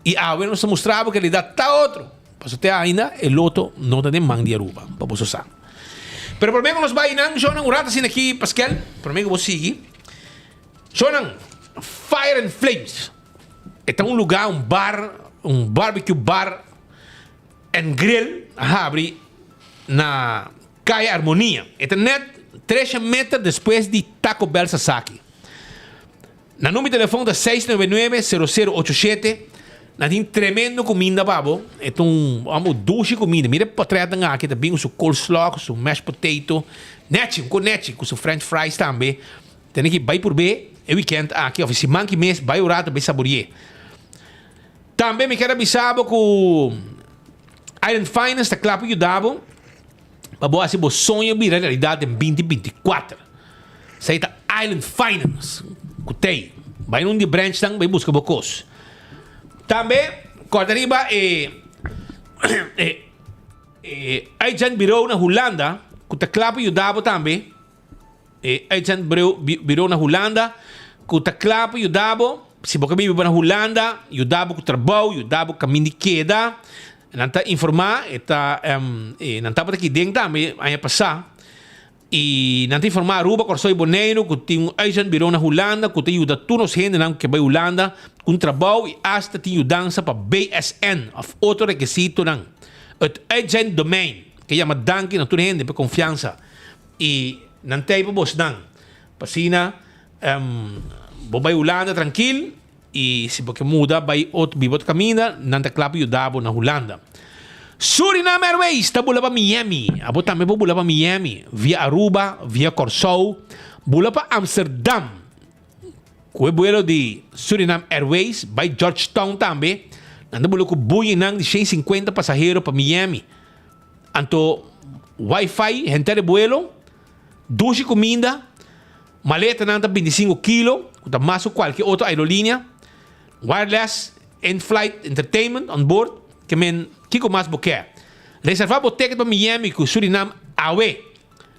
E agora nos mostrava que a realidade está outro. Para você ainda. El outro não tem mang de Aruba. Para você saber. Pero por menos nos vai nang Jonang urata sin aqui Pascal. Por menos vou seguir. Jonang Fire and Flames. Esta é lugar, bar, barbecue bar and grill abre na Calle Harmonia. Esta net 3 metros depois de Taco Bell Sasaki. Na número de telefone da 699-0087. Na tem tremendo comida, babo. É amo doce comida. Mira para trás da aqui também com seu coleslaw, com seu mashed potato, com seu french fries também. Tem que vai por B, é weekend aqui, oficina manque mês, vai orar também saborear. Também me quero avisar com Island Finance, tá claro que dabo. Babo assim, bo sonho vira realidade em 2024. Sai tá Island Finance, cutei. Vai num de branch tang, vai buscar bocos. Também, Cordariba agent bureau na Holanda, que está claro que ajudava também. Agent bureau na Holanda, que está claro que ajudava. Se você vive na Holanda, ajudava com o trabalho, ajudava com o caminho de queda. Não está informar, não está para aqui dentro também, aí passar. E não tem informar Aruba, Corsoi Boneiro, que tem um agent bureau na Holanda, que tem ajuda todos os gente que vai Holanda, com trabalho e hasta tem ajudança para BSN, of outro requisito não. O agent domain, que chama danke na toda gente para confiança. E não tem para você não. Passina, vai Holanda tranquilo, e se você muda, vai outro caminho, não tem claro ajudar na Holanda. Suriname Airways, tá bula para Miami. Abo também bula para Miami. Via Aruba, via Corsou. Bula para Amsterdam. Com o vuelo de Suriname Airways, vai Georgetown também. Nanda bula com buia de 150 passageiros para Miami. Anto Wi-Fi, gente de vuelo, duche comida, maleta nanda 25 kg, com mais qualquer outra aerolínea, wireless, in-flight entertainment on board, que men Kiko mais boquer. Reservar o ticket para Miami com Suriname Awe.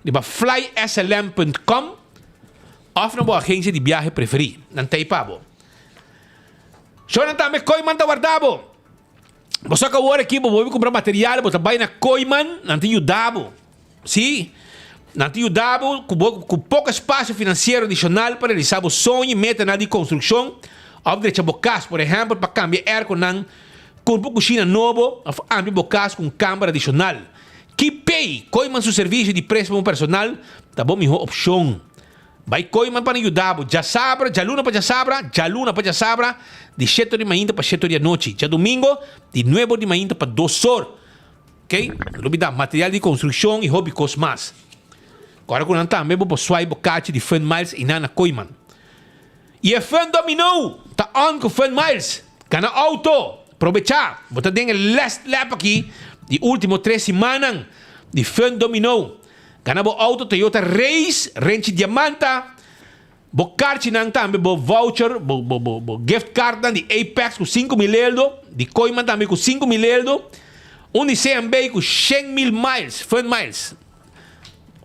De para flyslm.com ou na boa agência de viagem preferida. Não tem pabo. Só também Koiman tá guardado. Você acabou aqui, vou comprar material, você vai na Koiman, não tem ajudado. Sim? Não tem ajudado com pouco espaço financeiro adicional para realizar o sonho e meta na de construção. Ou de chabocas, por exemplo, para cambiar ar com com cozinha novo, amplo bocas com câmara adicional. Que pay, Koiman seu serviço de préstamo personal, tá bom, melhor opção. Vai Koiman para ajudar, já sabra, já luna para já sabra, de 7 de manhã para 7 da noite, já domingo, de 9 de manhã para 2 horas. Ok? Não olvidar, material de construção e hobby mais. Agora quando também vou possuir bocate de Fun Miles e na Koiman. E a Fun Dominou, tá on com Fun Miles, cana auto. Aprovechar, você tem o last lap aqui, de último 3 semanas, de Fun Dominou. Ganhamos auto Toyota Race, Range Diamanta, Bocarte nang também, voucher, gift card de Apex com 5 mil euros, de Koiman também com 5 mil euros, Onde se ambei com 100,000 miles, fun miles.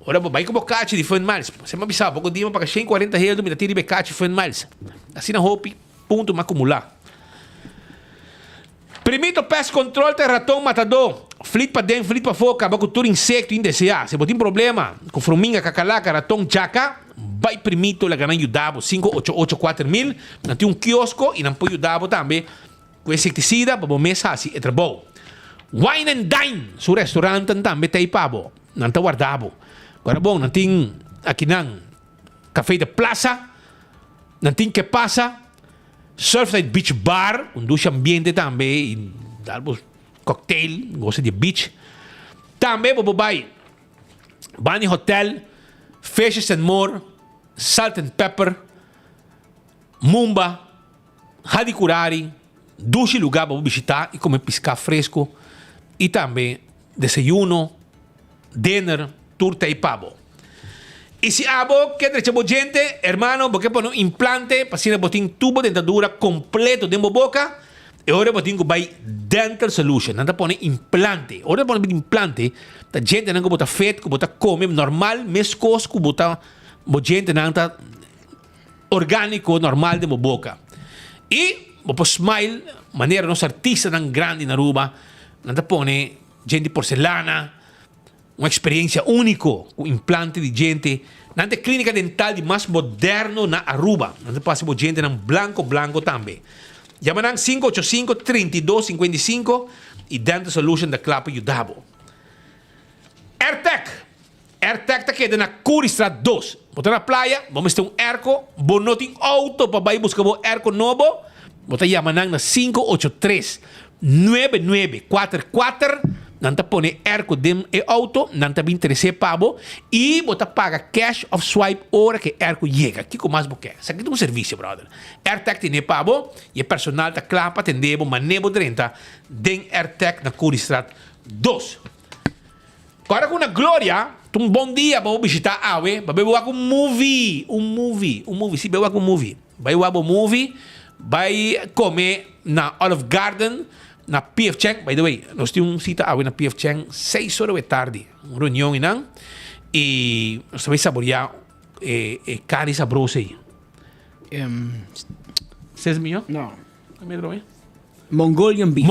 Ora, vai com bocate de fun miles. Você me avisava, pouco dia, para 140 reais, me tira de bocate fun miles. Assim na hope, ponto, me acumular. Primeiro pest control tem ratão matador. Flit para dentro, flit para fora, acaba com todo insecto indeseado. Se você tem problema com formiga, cacalaca, ratão, jaca, vai primeiro lá ganhar Udabo 5884,000. Não tem quiosco e não pode Udabo também com inseticida para mesa assim, é bom. Wine and Dine, seu restaurante também tem pabo, não está guardado. Agora bom, não tem aqui não café de plaza, não tem que passa. Surfside Beach Bar, ducha ambiente também, e cocktail, gosta de beach. Também vai Bunny Hotel, Fishes and More, Salt and Pepper, Mumba, Hadikurari, ducha lugar para visitar e comer pescado fresco. E também desayuno, dinner, torta e pavo. E se abo que trechamos gente, hermano, porque põe um implante, para botar tubo de dentadura completo dentro da boca, e agora botar que vai dental solution, não tá põe implante. Agora põe implante, a gente não bota feito, que bota come normal, mescos, que bota gente não tá orgânico normal dentro da boca. E botar smile, maneira nossa artista tão grande na Aruba, não tá põe gente de porcelana, uma experiência única com implante de gente na clínica dental de mais moderno na Aruba. Não passa por gente em branco também. Llamarán 585-3255 e Dental Solution da Clapa Udabo. AirTech está aqui na Curistrat 2. Botar na praia, vamos ter erco, bonoting auto para ir buscar erco novo. Botar llamarán na 583-9944. Nanta pone erco dem e auto, nanta bin 13 pavo e bota paga cash of swipe hora que erco chega. Kiko mais boque. Isso aqui é um serviço, brother. AirTech tem pavo e o personal tá claro para atender, mas nebo 30 den AirTech na Curistrat 2. Agora com a Glória, um bom dia para visitar a Awe, para ver um movie, se ver um movie. Vai ver um movie, vai comer na Olive Garden, na PF Chang. By the way, nós temos cita na PF Chang 6 horas da tarde, uma reunião e nós vamos saborear carne sabrosa aí. 6 milhões? Não. Mongolian beef.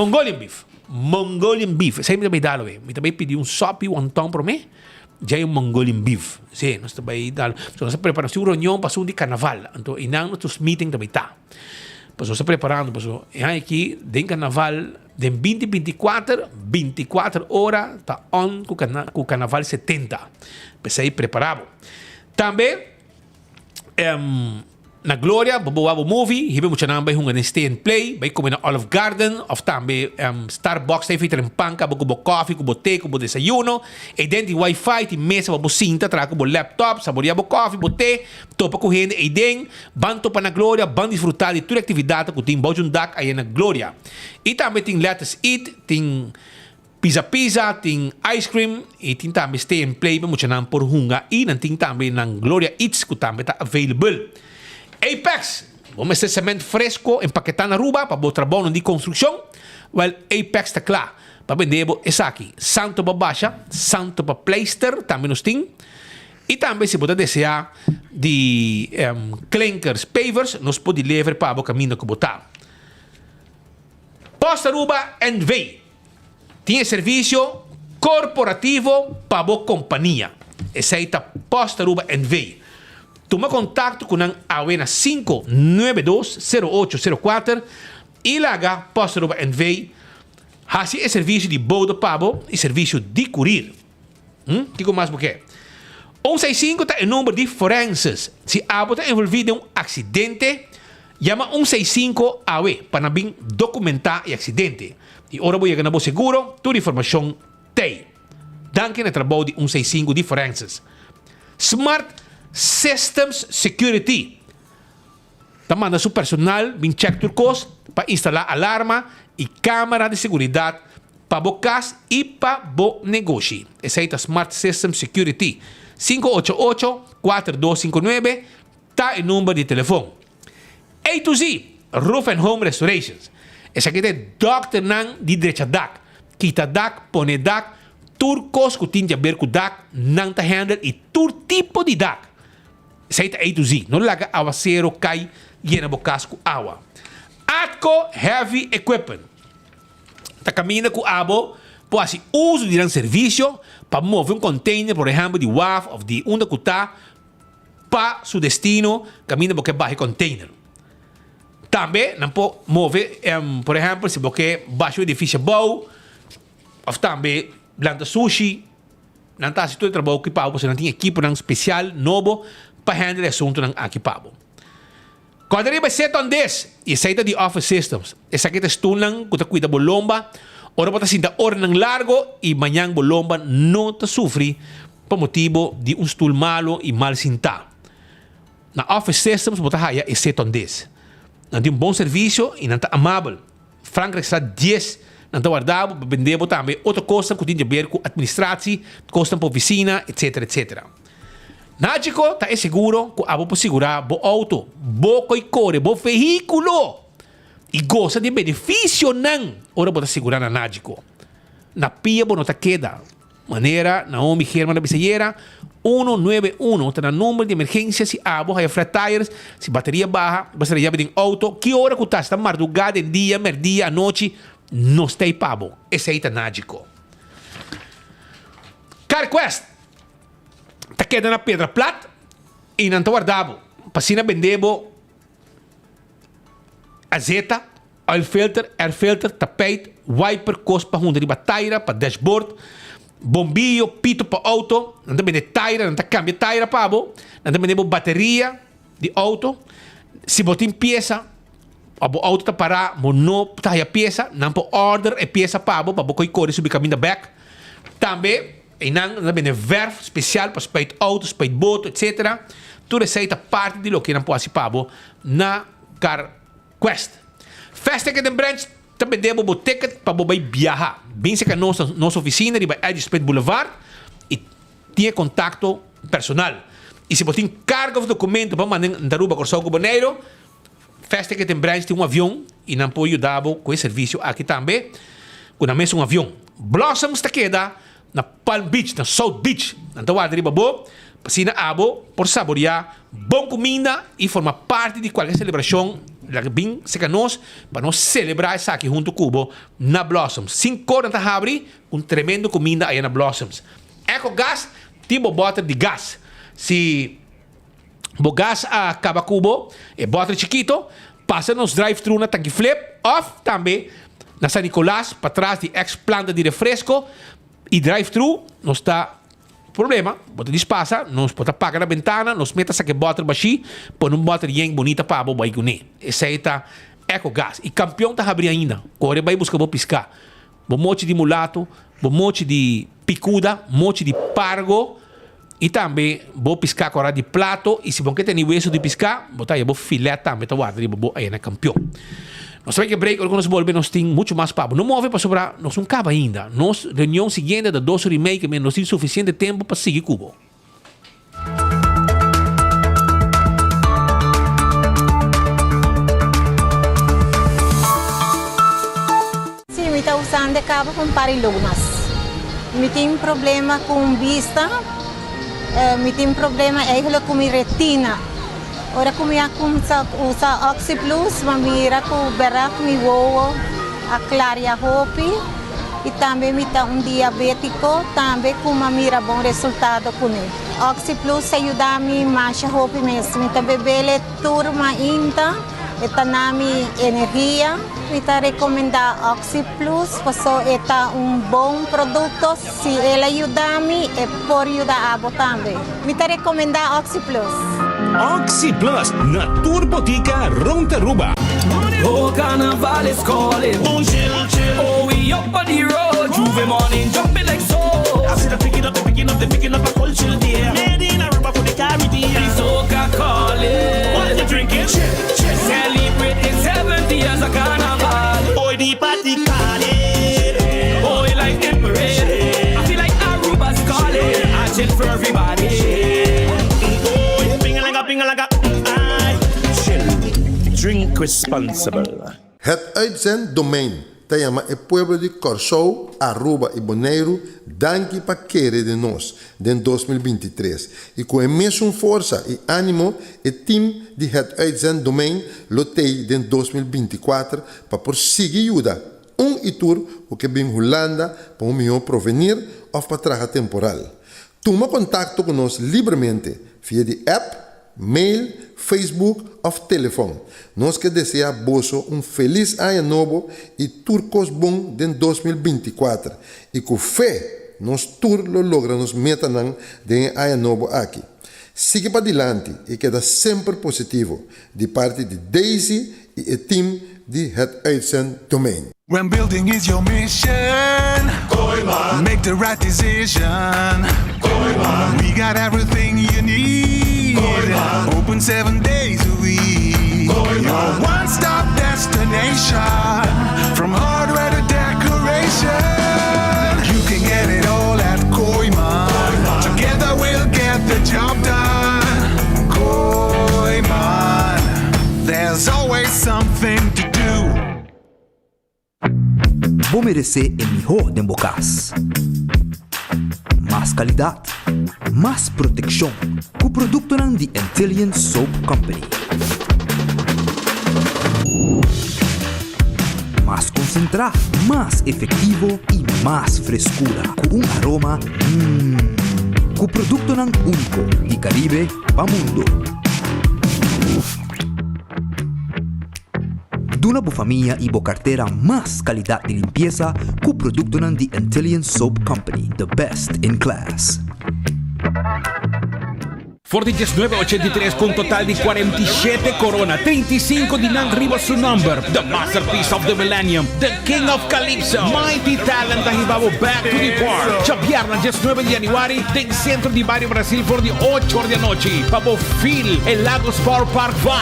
Mongolian beef. Sempre também dá, me também pedi um sopi, um tom para mim. Já é um Mongolian beef. Sim, nós também dá. Nós preparamos uma reunião para um de carnaval. Então, e não nossos meeting também tá. Nós estamos preparando, aqui, em carnaval, de 2024, 24 horas, está on com o carnaval 70. Para aí preparado. Também, na Glória, boa movie, hibe mo chanang bay hungan stay and play, bay comer na Olive Garden, of tambe Starbucks tay feita panca, bo coffee, bo té, bo desayuno, e dentro Wi-Fi ti mesa bo cinta, tra bo laptop, saborear bo coffee, bo té, topa ko hende e den, banto pa na Glória, ban disfrutar de toda atividade ko ting bojun dak ay na Glória. E tambe ting let's eat, ting pizza, ting ice cream, e ting tambe stay and play, mo chanang por hunga, e nan ting tambe nang Glória Eats ko tambe ta available. Apex, vamos ter cimento fresco empaquetado na Aruba para botar bom de construção. Well, Apex está claro para vender essa aqui. Santo para baixa, santo para pleister, também nos tem. E também se você desejar de clinkers, pavers, nos pode levar para o caminho que botar. Posta Aruba NV. Tem serviço corporativo para a companhia. Essa é a Posta Aruba NV. Toma contato com a Awena 592-0804 e laga Posta Aruba NV. Hasi é serviço de bodo pabo e serviço de curir. Que mais porque? 165 é o número de forenses. Se abo está envolvido em um acidente, chama 165 AWE para bem documentar o acidente. E ora vou chegar no seguro, toda a informação tem. Danke no trabalho de 165 de forenses. Smart Systems Security. Manda seu personal bem check turcos para instalar alarma e câmera de segurança para o casa e para o negócio. Essa é a Smart Systems Security. 588-4259 está o número de telefone. A to Z, Roof and Home Restorations. Essa aqui é Dr. Nang de Drechadak. kita dak, pone dak, tur kos ku tinja ber ku dak, nang ta handle e tur tipo de dak. Seita A to Z. No laga aguacero cai llena bocas ku agua. Atco Heavy Equipment. Ta camina ku abo, po asi uso de servicio para mover container, por ejemplo, de WAF of de onde ku ta pa su destino, camina boque baixo container. Também não pode mover, por exemplo, se você baixa o edifício bom, ou também planta sushi, não está se todo trabalho equipado, você não tem equipe especial, novo, para handle assunto equipado. Quando ele vai ser tão desse, e saída de Office Systems, essa aqui está que você cuida da lomba, ora você sinta hora largo, e amanhã a lomba não te sofre por motivo de stool malo e mal sentado. Na Office Systems, você vai ser tão desse. Não tem bom serviço e não está amável. Frankrijk está 10, não está guardado, para vender também outra coisa que tem a ver com administração, custa para oficina, etc, etc. Nágico está seguro que a você segurar o auto, o corre, o veículo e gosta de benefício não. Ora você segurar na Nágico. Na pia não está queda. Maneira, Naomi Herman da Biceira, 191, está no número de emergência, se abo, hay flat tires, se bateria baixa, você já vem em auto, que hora que está madrugada, dia, merdia, à noite, não está aí pabo. Esse aí está nágico. CarQuest, está quedando na pedra plata e não está guardado. Passina vendebo azeta, oil filter, air filter, tapete, wiper, costa para onde riba tire, para dashboard, bombillo, pito para auto, não tem tire, não tem cambio tire para abo, não tem bateria de auto, se botem peça, o auto está parado, mas não está a peça, não pode order a peça para abo, para bocar correr subir caminho da back, também, e não tem verf especial para speit auto, speit boto, etc. Tudo isso é parte de lo que não pode para abo na CarQuest. Festa que tem branch também demos o ticket para você viajar. Bem se que nossa oficina de Edgespet Boulevard e tinha contato personal. E se você tem carga de documento para mandar na Aruba Corsão Boneiro, festa que tem branch tem avião e não pode ajudar com esse serviço aqui também. Com a mesa avião. Blossoms está queda na Palm Beach, na South Beach. Então a Aruba bo, passina abo por saborear bom comida e formar parte de qualquer celebração. Bem, se que nós, para nós celebrar isso aqui junto com Cubo na Blossoms. 5 horas de abril, tremendo comida aí na Blossoms. EcoGas, tipo bota de gás. Se o gás acaba Cubo, é bota chiquito, passa nos drive-thru na tanque flip, off também na San Nicolás, para trás de ex-planta de refresco, e drive-thru não está problema, bota despassa, nós pode apagar na ventana, nós meta essa que bota baixi, põe bota bem bonita para a boba iguné. Esse aí tá EcoGas. E campeão tá abrindo ainda. Corre vai buscar vou piscar. Bom monte de mulato, bom monte de picuda, monte de pargo e também vou piscar com a de plato e se bom que tem isso de piscar, botar aí vou filé também, tá guarda, vou aí na campeão. Nós sabemos que break, alguns volvemos, nós temos muito mais papo. Não move para sobrar, nós não acaba ainda. Nós, reunião seguinte, da 2h30, nós temos suficiente tempo para seguir Cubo. Sim, eu estou usando cabo com parilumas. Eu tenho problema com vista, eu tenho problema com minha retina. Ora como eu usa Oxy Plus, mamira com berak mi voa a claria hopi e também me dá diabético, também com mamira bom resultado com ele. Oxy Plus ajuda a mim mancha hopi mesmo, me também bele turma ainda, e tá na minha energia. Me tá recomendar Oxy Plus, porque é bom produto, se ele ajuda a mim, é por ajudar a abo também. Me tá recomendar Oxy Plus. Oxy Plus na Turbotica Rontaruba. Oh, Carnival is calling. Oh, chill, chill. Oh, we up on the road. Juve morning, jumping like so. I see them picking up a culture there. Made in Aruba for the Caribbean. The soca calling. What are you drinking? Chill, chill. Celebrating 70 years of Carnival. Oh, the party calling. Oh, you like it parade. I feel like Aruba's calling. I chill for everybody. Chill. Drink responsible. Het uitzenddomein te llama el pueblo de Corsou, Aruba y Bonaire, danke pa querer de nós, den 2023. E com a mesma força e ânimo, o team de het uitzenddomein lotei den 2024 para prosseguir ajuda e tour o que vem Holanda para melhor provenir ou para traga temporal. Toma contato conosco livremente via de app, mail, Facebook ou telefone. Nós que desejamos feliz ano novo e turcos bom de 2024. E com fé, nós tour lo logramos meta de ano novo aqui. Siga para adiante e queda sempre positivo de parte de Daisy e o team de het uitzenddomein. When building is your mission, make the right decision. We got everything you need. Open 7 days a week. Your one-stop destination, from hardware to decoration. You can get it all at Koiman. Together we'll get the job done. Koiman, there's always something to do. Vou merecer o melhor de bocas. Mais qualidade, mais proteção, com o produto de Intelligent Soap Company. Mais concentrado, mais efetivo e mais frescura, com aroma com o produto único de Caribe para mundo. Duna bu família e bu carteira mais qualidade de limpeza com o produto de Intelligent Soap Company, the best in class. Forti 1983 con total di 47 corona, 35 di Nang Riva su number, the masterpiece of the millennium, the king of Calypso, mighty talent ahibabo back to the park. Chapiarna 19 di Januari, del centro di Barrio Brasil for the 8 horas de noche, pabo Phil, el Lagos Power Park 5.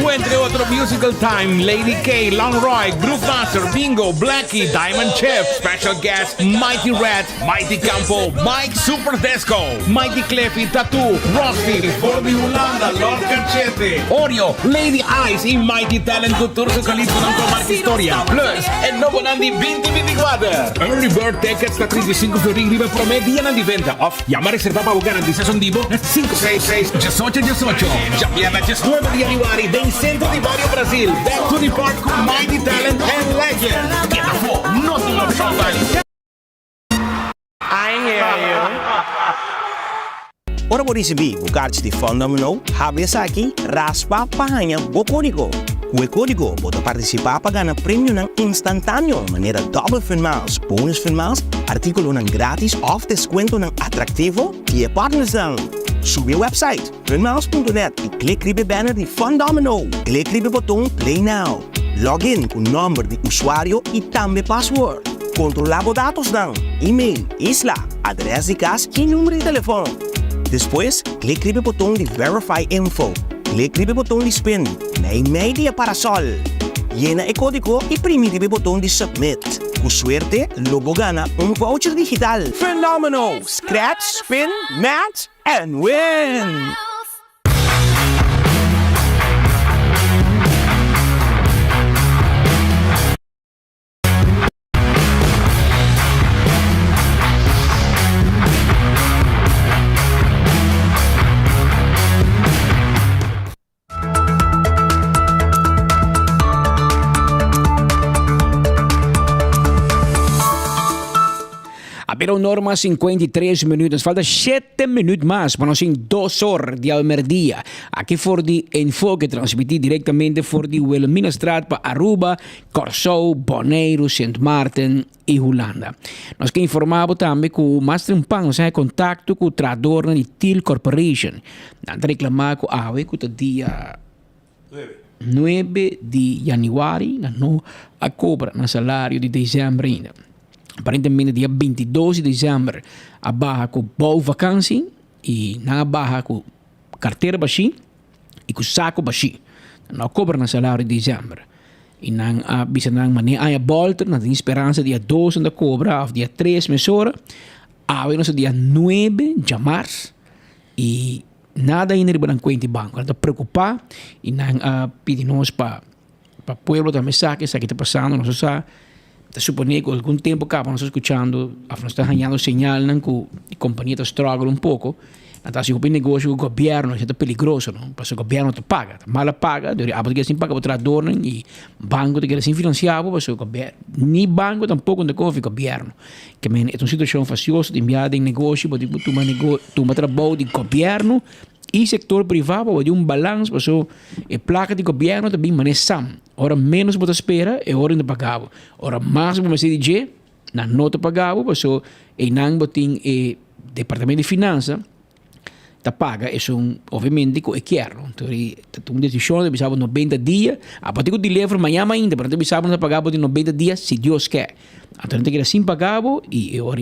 Entre otro musical time, Lady K, Long Roy, Groove Master, Bingo, Blackie, Diamond Chef, special guest, Mighty Red, Mighty Campo, Mike Super Desco, Mighty Cleffy, Tattoo, Rossi, Fordi Holanda, Lord Cachete, Oreo, Lady Ice e Mighty Talent Culture Calypso ng Comarca Historia. Plus, el nuovo Nandi 2024. Early bird tickets na 35 florin riba promedia na di venta. Off, llama reserva para buscar antes son divo 566-1818. Ya pierna 19 de Januari, del centro de Barrio Brasil. Back to the park con Mighty Talent and Legend. Get the fuck, no te lo salvan. I hear you. Ora por receber o card de Fundamental, habla aqui, raspa pahanha o código. O código pode participar para ganhar prêmio instantâneo, maneira double finals, bonus finals, artículo grátis ou desconto atrativo e partners dan. Sube o website finals.net e clique no banner de Fundamental. Clique no botão Play Now. Login com o número de usuário e também password. Controlar os dados dan, e-mail, isla, adresse de casa e número de telefone. Depois, clique no botão de Verify Info. Clique no botão de Spin. Nem media para sol. Llena o código e prime no botão de Submit. Com suerte, logo gana voucher digital. Phenomenal! Scratch, spin, match, and win! Pero norma 53 minutos. Falta 7 minutos más para nós em 2 horas de Almerdia. Aqui for de enfoque transmitir diretamente for de Wilhelminastraat para Aruba, Corsou, Bonaire, Sint Maarten e Holanda. Nós que informamos também que o Master Pang tem contato com o tradutor de Thiel Corporation. Nós reclamamos com a que o dia 9 de januari, não a cobra no salário de dezembro ainda. Aparentemente, dia 22 de dezembro, a barra com boa vacância e na barra com carteira baixi e com saco baixi. Não cobra no salário de dezembro. E não bisa nang mané a volta, na esperança dia 2 da cobra, ou dia 3 mesora, a no dia 9 de março e nada ainda riba ng kwente banco. Não preocupar e não pedir nós para para o pueblo também sabe que está passando, não sei se supone que algum tempo cá, nós estamos escutando, nós estamos ganhando sinal que a companhia está struggle pouco, então se o negócio do governo é perigoso, não? Porque o governo te paga, mal paga, a partir assim paga para o e banco te quer assim financiado, porque o governo, nem banco tampouco não confia o governo, que é uma situação faciosa de enviar em negócio, porque tu trabalho de governo e setor privado pode balanço, porque a placa de governo também maneça. Ora menos você espera é hora de pagar. Ora mais você diz, não te pagar, porque e não tem o departamento de finanças te paga, isso obviamente é quero. Então, uma decisão de bisava 90 dias, a partir do telefone amanhã ainda, para te bisava não pagar por 90 dias, se Deus quer. Então, tem que assim pagar e ora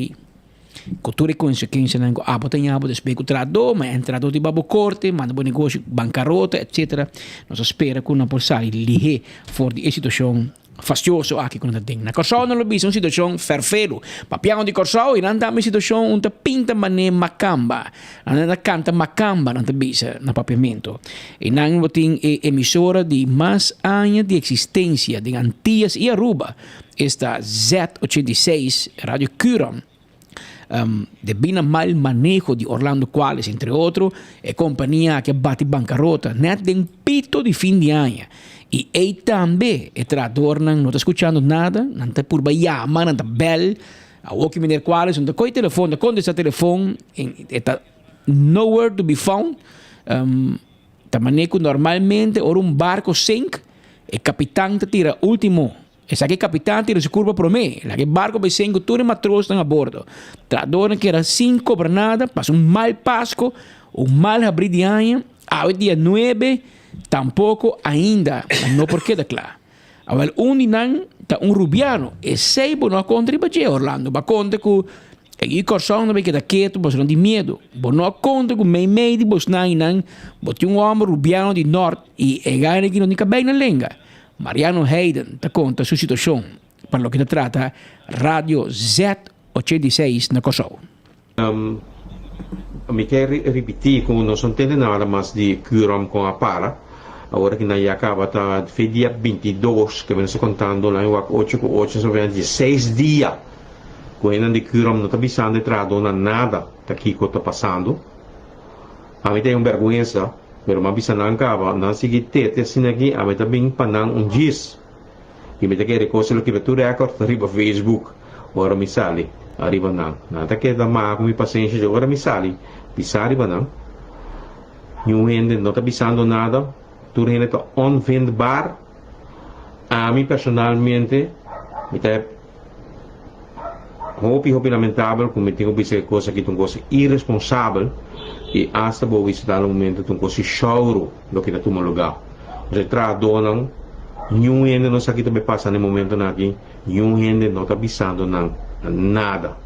cultura e consequência não tem abo despeito trador, mas entrador de babo corte, manda bom negócio, bancarrota, etc. Nós espera que não possa ligar for de situação fastidiosa aqui quando tem. Na Corsão não é uma situação ferfelo. Papião de Corsão e não tem uma situação onde pinta mané macamba, não canta macamba não tem bisa na papiamento. E não tem emissora de mais anos de existência de Antillas e Aruba. Esta Z86 Radio Curam. De bem mal manejo de Orlando Quales, entre outros, é companhia que bate bancarrota, net de pito de fim de ano. E ele também é tradutor, não está escutando nada, não está por chamar, não está bel, a outra mineiro Quales, não está com o telefone, quando está telefone, está nowhere to be found. Está manejo normalmente, ou barco sink, o capitão te tira último. Esse aqui capitão tira se curva para mim. Aquele barco vai ser tudo matrosos estão a bordo. Tradora que era 5 para nada, passa mal Páscoa, mal abrir de ano, ao dia 9, tampouco ainda, não porque da claro. Agora, não está rubiano, e 6 não contribui Orlando, vai conta com e Corsão não vai quedar quieto, você não tem medo. Você não conta com meio de você não, você homem rubiano de norte, e ganha que não tem cabelo na língua. Mariano Hayden te conta a sua situação, para lo que te trata Radio Z86 na Kosovo. Me quero repetir, como não são tendo nada mais de Curam com a para, agora que nós acaba de dia 22, que vem se contando lá em 8 com 8, são 16 dias, com ainda de Curam não está pensando de traduzir nada daqui que está passando. A mim tem uma vergonha. Pero mabisa na acaba, na sige tete sinagi, ame também panang dias. E me take recosa lo que tu record arriba Facebook. Ora mi sali, arriba nang. Nata que da ma com mi paciência, ora mi sali, pisari ba nang. New ende não tá pisando nada. Tu rende tá onvendbar. A mim personalmente, me tá hopi lamentável, como tenho visto coisa que tu coisa irresponsável. E hasta vou visitar no momento que você choro do que está no lugar. Retradonam, nenhum ainda não sabe o que está passando no momento aqui, nenhum ainda não está avisando nada.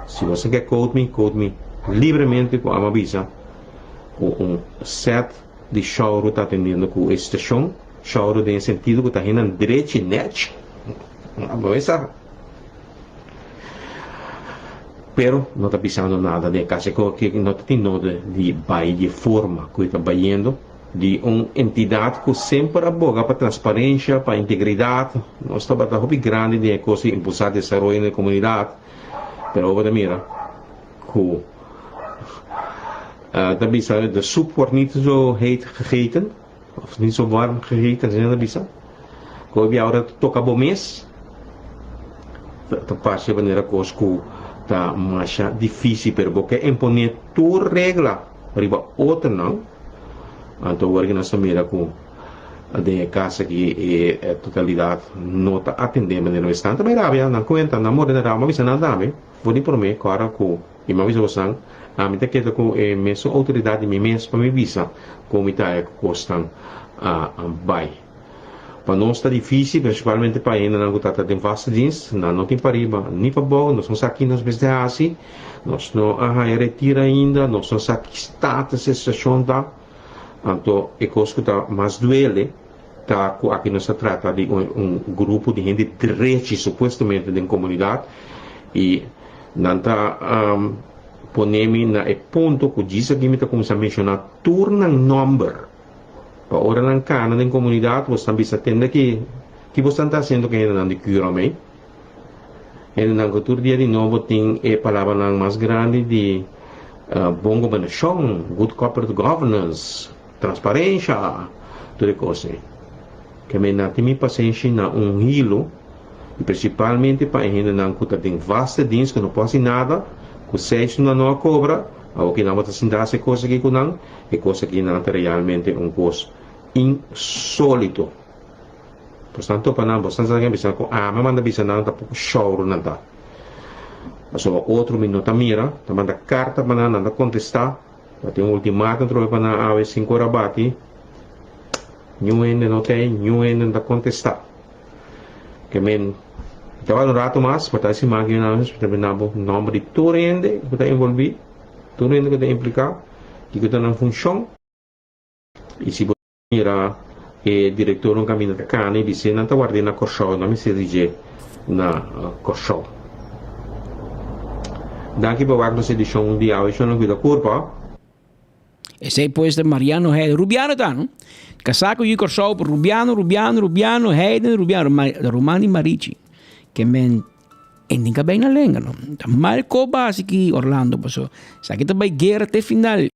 Se você quer code me livremente com a avisa, com set de choro está atendendo com a estação, choro tem sentido que está indo direito e net. Pero não está pensando nada de casa que não tem nada de baile de forma que está bailando de uma entidade que sempre aboga para transparência, para integridade. Nós estamos a hobby grande de coisas impulsar desenvolvimento na comunidade, pero agora mira que também sabe de soep wordt niet zo heet gegeten of niet zo warm gegeten, zijn dat bisa? Que hoje agora toca bom mês, tá passa maneira coisa que tá mais difícil porque imponer tua regra riba outra não. Então agora que nós mira com de casa que é totalidade não está atendendo de novo tanto mas rabia não conta não mora na mas não dá bem vou por mim cara com e mais você a mim tá que com mesmo autoridade me mesmo para me visa como está custam a vai. Para nós está difícil, principalmente para ainda não está tendo fast jeans, não tem para riba, nem para bom, nós não aqui nós vemos assim, nós não retira ainda, nós não aqui status essa situação tá, então é coisa que está mais doele, tá aqui nós trata de grupo de gente direita supostamente da comunidade e não está ponendo na ponto que diz aqui me está começando a mencionar turno number. Ora não cana na comunidade, você também está tendo aqui que você está fazendo que ainda não de cura me ainda não cultura dia de novo tem a palavra mais grande de bom governação, good corporate governance, transparência, tudo coisa que me não tem paciência na hilo e principalmente para ainda não que tem vasta dienst que não pode fazer nada que seja não cobra ou que não vai fazer essa coisa que não é coisa que não é realmente coisa insólito. Portanto, para nós, bastante alguém bisa ko, me manda bisa na ta pouco choro na ta. So, outro minuto mira, ta manda carta para na contestar, ta tem ultimatum trobe para na ave 5 horas bati. Nyuende no tem, nyuende na contestar. Que men tava no rato mais, para se máquina nós, para nabo nome de turende, que tá envolvido, turende que tá implicado, que tá na função. E se mira e direttore un cammino da cane dice non guardi una corso non mi si dice una corso daqui per guardo se dice un dia o sono qui da curva e sei poi sta Mariano Heiden Rubiano tanto casaco io corso per Rubiano Heiden Rubiano ma Romani Marici che men hindi ka bem na lenga no mal ko basiki Orlando paso sa kita bay guerra te final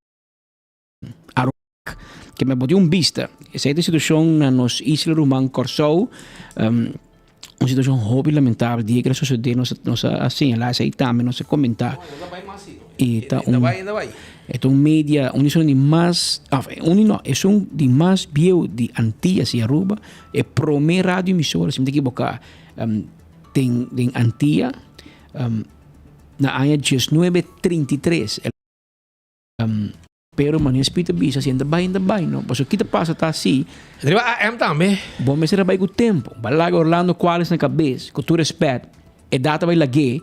que me botou vista. Essa situação na nossa Isla Román Corsou, uma situação hobby lamentável, dia que ela sucedeu, nossa assim, lá essa aí também, nossa comentar. E tá é mídia, são de mais, não, são de mais bio de Antillas e Aruba, é primeira rádio emissora, se me equivocar, tem Antillas, na ano 1933, pero manis pita bisa ainda vai não porque kita passa tá assim também bom mas era vai com o tempo balaga Orlando quais na cabeça com tu respeito e data vai lague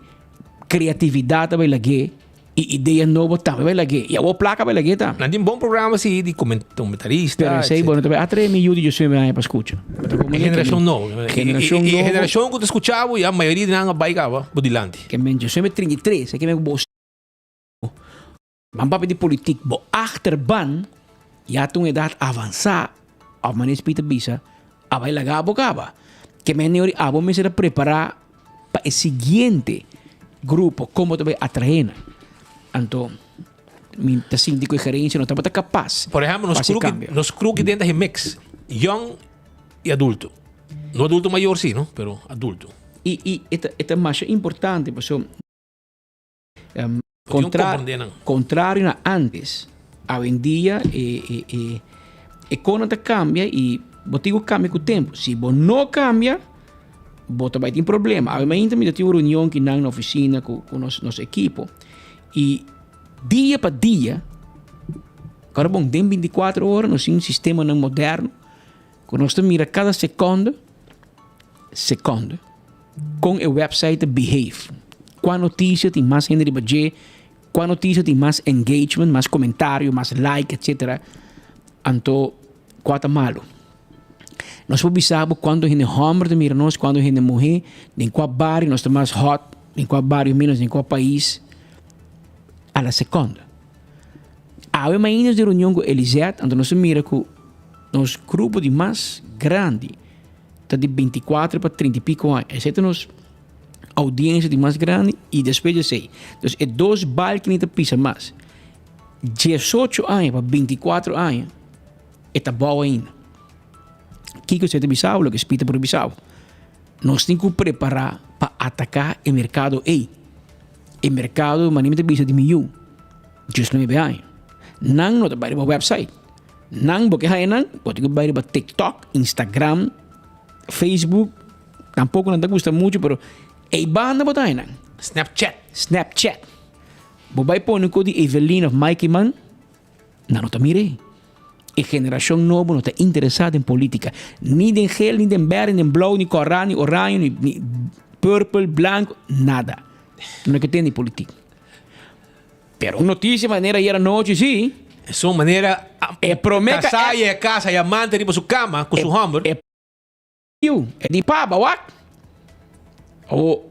criatividade vai lague e ideia nova também vai lague e a placa vai lague tá não tem bom programa assim de comentarista pero sei bom também há 3 minutos eu sempre vai para escutar geração nova geração que tu escutava e a maioria de não vai cá budilante que men eu sempre 33 é que me gosto Mampa de politiek bo achterban ja toen edad avançar a maneira pita bisa a vai lagar bocaba que me neori abo me será preparar para o seguinte grupo como também atrair então min ta síndico e gerência não estava capaz por exemplo nos cru que dentro de mix young e adulto no adulto maior sim não pero adulto e esta mais importante porque contrário a antes, hoje em dia, a coisa cambia e o cambia com o tempo. Se você não cambia, você vai ter problema. Hoje ainda me tive uma reunião aqui na oficina com nosso equipo e dia para dia, agora bom, tem 24 horas, nós temos um sistema moderno, que nós mira cada segundo, com o website Behave. Qual notícia tem mais gente de budget, qual notícia tem mais engagement, mais comentário, mais like, etc. Então, qual é malo? Nós sabemos quando a gente homem mira nós, quando a gente mulher, em qual bairro nós estamos mais hot, em qual bairro menos, em qual país. A la segunda. Há uma ainda de reunião com Elisete, então nós mira que nosso grupo de mais grande está de 24 para 30 e pico anos. Exceto nós audiência de mais grande e depois de sei. Então, é 2 bairros que não pisa mais. 18 anos para 24 anos, está bom ainda. O que você tem Bissau, o que espita por Bissau? Nós temos que preparar para atacar o mercado aí. O mercado, mas não tem bisa de milhão. 19 anos. Não está para o website. Não, porque aí não, pode ir para TikTok, Instagram, Facebook. Tampouco não gusta muito, pero e banda botai nang Snapchat bobay po nung ko di Evelyn of Mikey Man na no tamire e generación novo no está interesada en política ni de gel ni de verde ni de blue ni corán ni orange ni purple blanco nada no que tiene política pero noticia manera ayer anoche sí es una manera casar y a casa y amante tipo su cama con su hombre di pa bawak o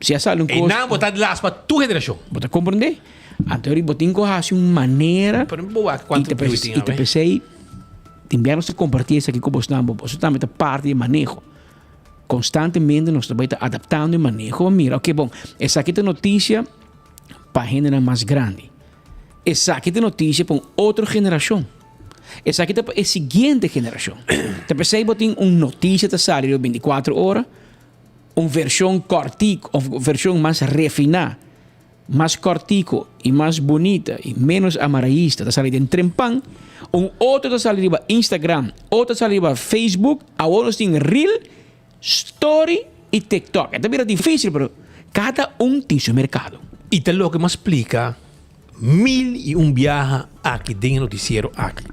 se a sala e não botar de las para tu geração botar compreender então ele botinho hace uma maneira para boa quanto e te pensei te enviaram se compartir isso aqui com você também você também é parte de manejo constantemente nós estamos adaptando e manejo. Mira, ok, bom, essa aqui é notícia para a gente mais grande. Essa aqui é notícia para outra geração. Essa aqui é para a seguinte geração. Você percebe que tem uma notícia que sai de 24 horas, uma versão cortico, uma versão mais refinada, mais cortico e mais bonita e menos amarillista, que sai de trempão. Um outro que sai de Instagram, outro que sai de Facebook, a outros tem Reel, Story e TikTok. É também difícil, mas cada um tem seu mercado. E te lo que me explica 1001 viajes aqui dentro do noticiero aqui.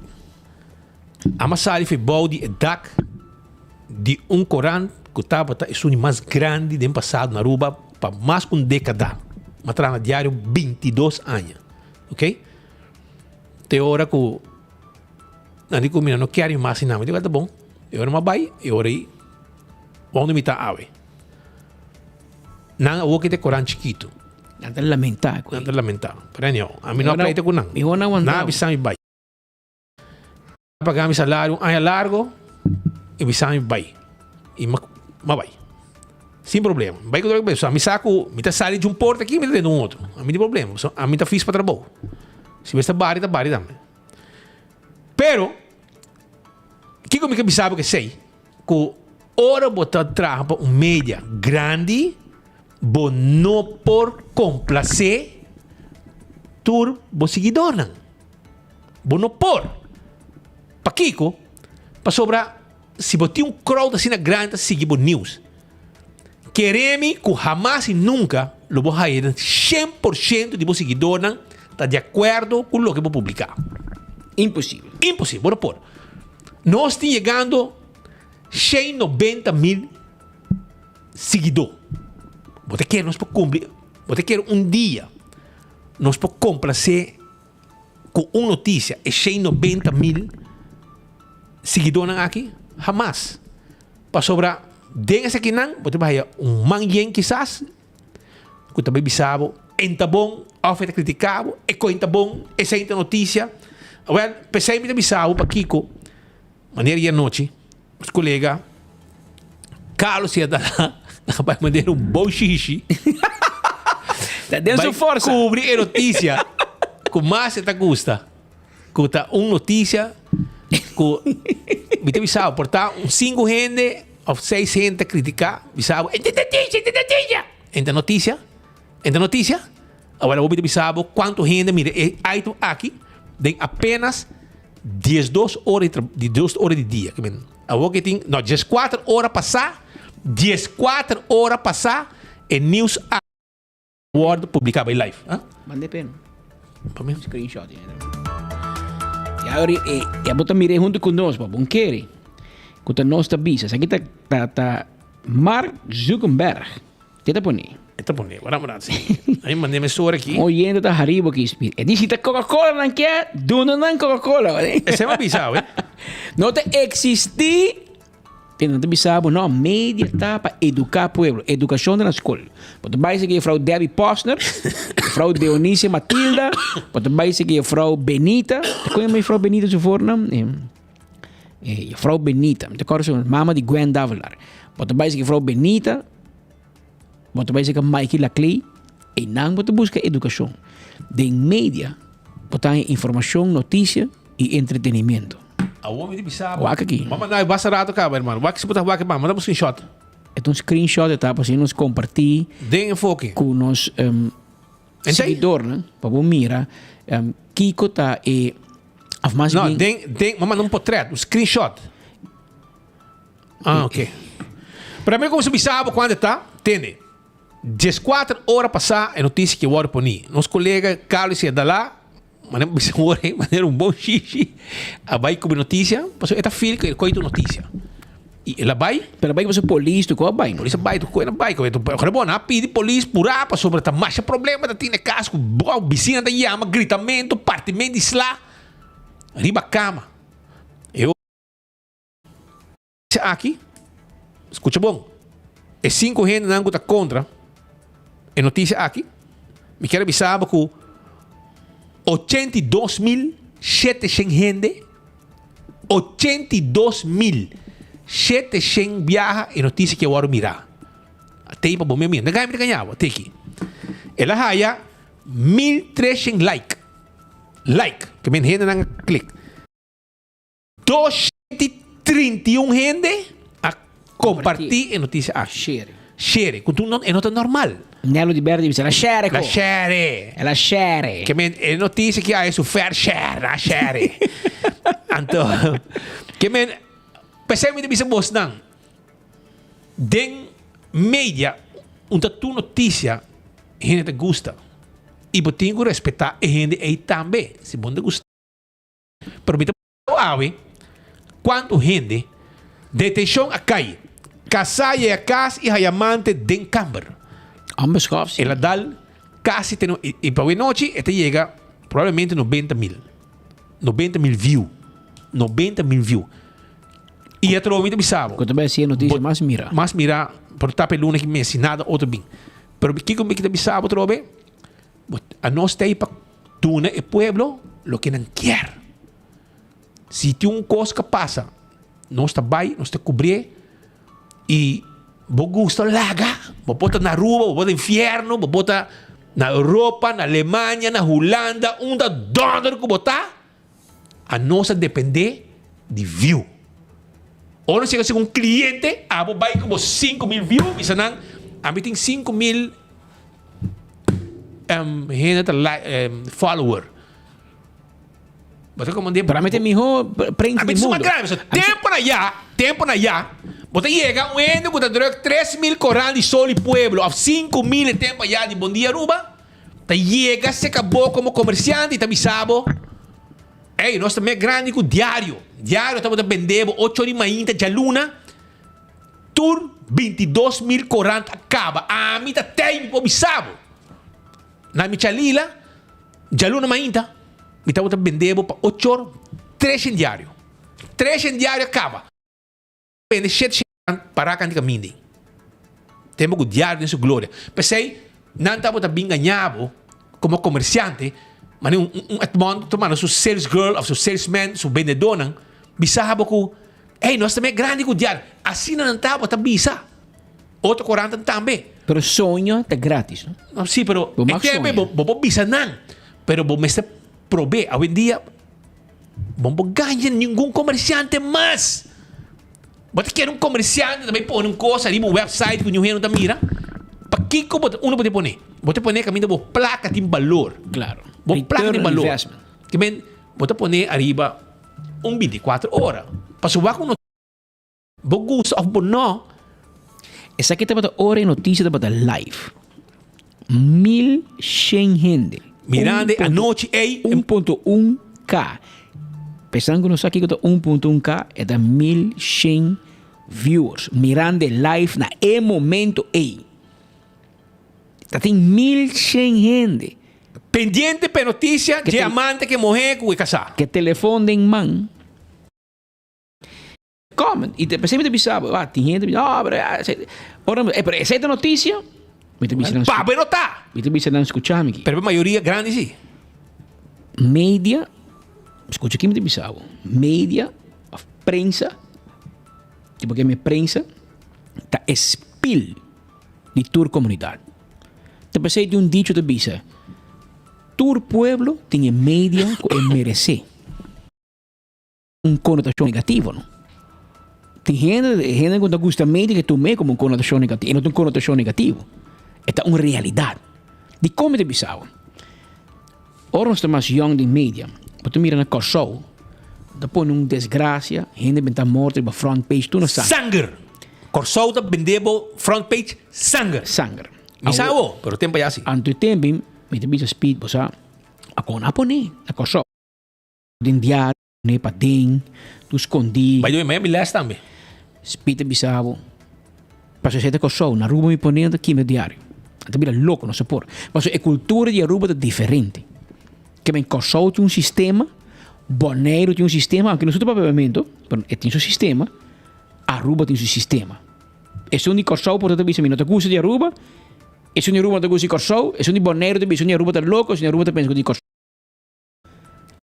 A Masali foi balde dak de Coran que estava é o mais grande do passado na Aruba para mais de uma década. Matrana diário 22 anos. Ok? Tem hora que não digo não quero mais não, mas digo tá bom. Eu não vai, eu aí onde me está ave. Não o que te Coran chiquito. Nada lamentável. Nada lamentável. Pero não, a mim não apreita com não. Eu não aguento. Não bisa me vai. Pagar meu salário ano largo e bisa me vai. E ma vai. Sem problema. Vai com outra pessoa. Me saco, me tá saindo de um porto aqui, me tá dentro de um outro. A mim tem problema. A mim tá fixe para trabalho. Se você está bari também. Pero, que comigo me sabe que sei? Que ora botar trampa um média grande, bo não por complacer tur bo seguidor não. Bo não por. Pa Kiko, pa sobra, se botar um crowd assim na grande, seguir bo news. Queremos que jamás e nunca lo vou a ir 100% de vos seguidor não está de acordo com o que vou publicar. Impossível. Impossível, bora pôr. Nós estamos chegando 190.000 seguidores. Você quer nós para cumprir, você quer um dia nós para complacer com uma notícia e 190.000 seguidores aqui? Jamás. Para sobrar dentro aqui não, você vai manhã quizás, que também bisabo, enta bom, oferta criticável, e com enta bom, essa enta notícia. Well, pensei me bisabo para Kiko, maneira e a noite, os colegas, Carlos ia dar lá, vai mandar um bom xixi. Tá dentro sua força. Cobrir a notícia com mais te gusta. Que tá uma notícia que me bisabo, portar 5 gente ou 6 gente criticar, bisabo, enta notícia. Agora vou me bisabo quanto gente mira, aí aqui tem apenas 12 horas de dia. Agora que tem, não, 14 horas passar, 14 horas passar, e news Word publicava em live. Mande pena. Para mim? Screenshot. E agora, eu vou mirar junto conosco, para querer. Que nós está bisa. Aqui está Mark Zuckerberg. O que está por aí? Está por aí. Agora, aí mandei uma história aqui. Oyendo da Haribo que espírito. E disse, Coca-Cola não quer? Dona não Coca-Cola. Esse é uma bizarro, hein? Não te existir. Não te bizarro, não. Média está para educar o povo. Educação na escola. Pode vai ser que a Frau Debbie Postner, a Frau Dionísia Matilda, pode vai ser que a Frau Benita. Como é a Frau Benita se for, não? A Frau Benita. Me recordo, mama de Gwen Davelar. Pode vai ser que a Frau Benita, pode vai ser que a Mikey Laclay, e não pode buscar educação. De média, pode informação, notícia e entretenimento. A homem de bizarro. Waka aqui. Vamos mandar basta rato cá, irmão. Waka se botar waka, manda um screenshot. É um screenshot, tá? Para nós compartilhar de enfoque com nos seguidor, né? Para mirar. Kiko tá e mas não, vamos mandar um portrait, um screenshot. Ok. Para mim, como se bizarro, quando está, entende? 14 horas passar é notícia que eu vou pôr. Nosso colega Carlos ia dar lá, maneira um bom xixi, a vai cobrir notícia, porque esta filha que coita notícia. E ela vai, pero vai você polícia, qual vai? Polícia vai, tu coisa vai, agora bom, na pede polícia purar para sobre esta marcha problema da tinha casco, boa, vizinha da llama, gritamento, partimento de slá, riba cama. Eu aqui, escuta bom, é 5 gente não está contra, é notícia aqui, me quero avisar que 82.700 gente, 82.700 7 shen viaja e notícia que eu oro mirar. Até para bom mesmo. Não ganha, ganhava. Até aqui. Ela haya 1.300 like. Like. Que men gente não click. 231 gente a compartir a notícia. Share. Quando não é nota normal. Nelo di Berdi dice la share. La share. È la share. Che è notizia che ha su fair share, la share. Anto, che men, pensami di bisa bos nang. Den media, tu notizia, gente te gusta. E botinho respeitar e gente aí também, se bom te gusta. Pero me awe, quanto gente, detenção a cai, casaya a casa e hayamante den camber. Ambos cops. Ela dal casi tem e para a noite até chega provavelmente 90.000 views. 90.000 views. E a troca me sabe. Quando vai ser notícia mais mira. Mais mira por tapar luna que me nada outro bem. Pero que como que me sabe trobe? A nós tem para tuna e pueblo lo que não quer. Se tem coisa que passa, nós está bem, nós está cobrir e vou gostar laga, vou botar na rua, vou botar no inferno, vou botar na Europa, na Alemanha, na Holanda, onde dólar que botar, a nossa depender de view. Ou não chega a ser um cliente, vou vai como 5.000 views, e senão, a mim tem 5.000 follower. Você comandei para mim tem melhor prende a mim é uma grave, tempo na já. Você chega um endo que droga 3.000 coral de sol e pueblo, a 5.000 tempo já de Bom Dia Aruba. Tá chega, se acabou como comerciante, tá bisabo. Ei, nós também é grande com diário. Diário estamos vendendo 8 horas de manhã de luna. Tour 22.000 coral acaba. A mim tá tempo bisabo. Na Michalila, de luna manhã, me estamos vendendo para 8 horas, 3 em diário. 3 em diário acaba. Vende 7 para a cantiga mindi. Temos o diário de sua glória. Pensei, não estava bem ganhado como comerciante, mas Edmond tomando sua sales girl, ou seu salesman, seu vendedor, bisava que, ei, nós também é grande com o diário. Assim não estava, tá bisa. Outro 40 também. Pero sonho é grátis, não? Não, sim, pero é vou bisa não. Pero vou me prover, hoje em dia, vamos ganhar nenhum comerciante mais. Você quer comerciante também pôr uma coisa ali no website que o não mira? Para que uno pode pôr? Você pôr caminho de placa de valor. Claro. Placa de valor. Que bem, você pôr arriba 24 horas. Para subar com notícia. Você gosta ou não? Essa aqui está para hora e notícia para live. 1.100 gente. Mirando a noite aí 1.1K. Pensando que nós aqui com 1.1K é da 1.100 viewers. Mirando live na momento aí. Tem 1.100 gente. Pendiente para notícia, diamante que morreu com o casar. Que telefone em mão. Comment. E depois sempre bisabo. Tem gente. Pero essa é a notícia. Para notar. Me te não escuchar aqui. Pero a maioria grande sim. Média. Escucha aqui me te bisabo. Média, a prensa. Tipo que a minha prensa está espil de tour comunidade. Te pensei de dicho de bisa. Tour pueblo tem média que merece. Conotação negativa, não? Tem gente que gosta média que tu me como conotação negativa. E não tem conotação negativa. É uma realidade. De como te bisabo. Ora nós estamos young de média. Você mira na Corsou. Depois uma desgraça. Gente está morta na front page. Tu não sabe. Sangue. Corsou está vendendo front page. Sangue. Sangue. Me sabe, pero tempo já assim. Anto tempo, me te bisa speed, você ako na po ni, na Corsou. Din diário, ne pa ding, tu escondi. Vai doer Miami last também. Speed te bisabo. Paso se te Corsou, na Aruba me ponendo aqui meu diário. Até vira louco, não se pode. Mas a cultura de Aruba é diferente. Que bem, Corsou tem sistema, Bonaire tem sistema, aunque não é para pavimento, tem seu sistema, Aruba tem seu sistema. Esse é um de Corsou, portanto, bisa, não te gusta de Aruba, esse é um de Aruba, te gusta de Corsou, esse é um de Bonaire, esse é um de Aruba, tá louco, esse é um de Aruba, tá pensando de Corsou.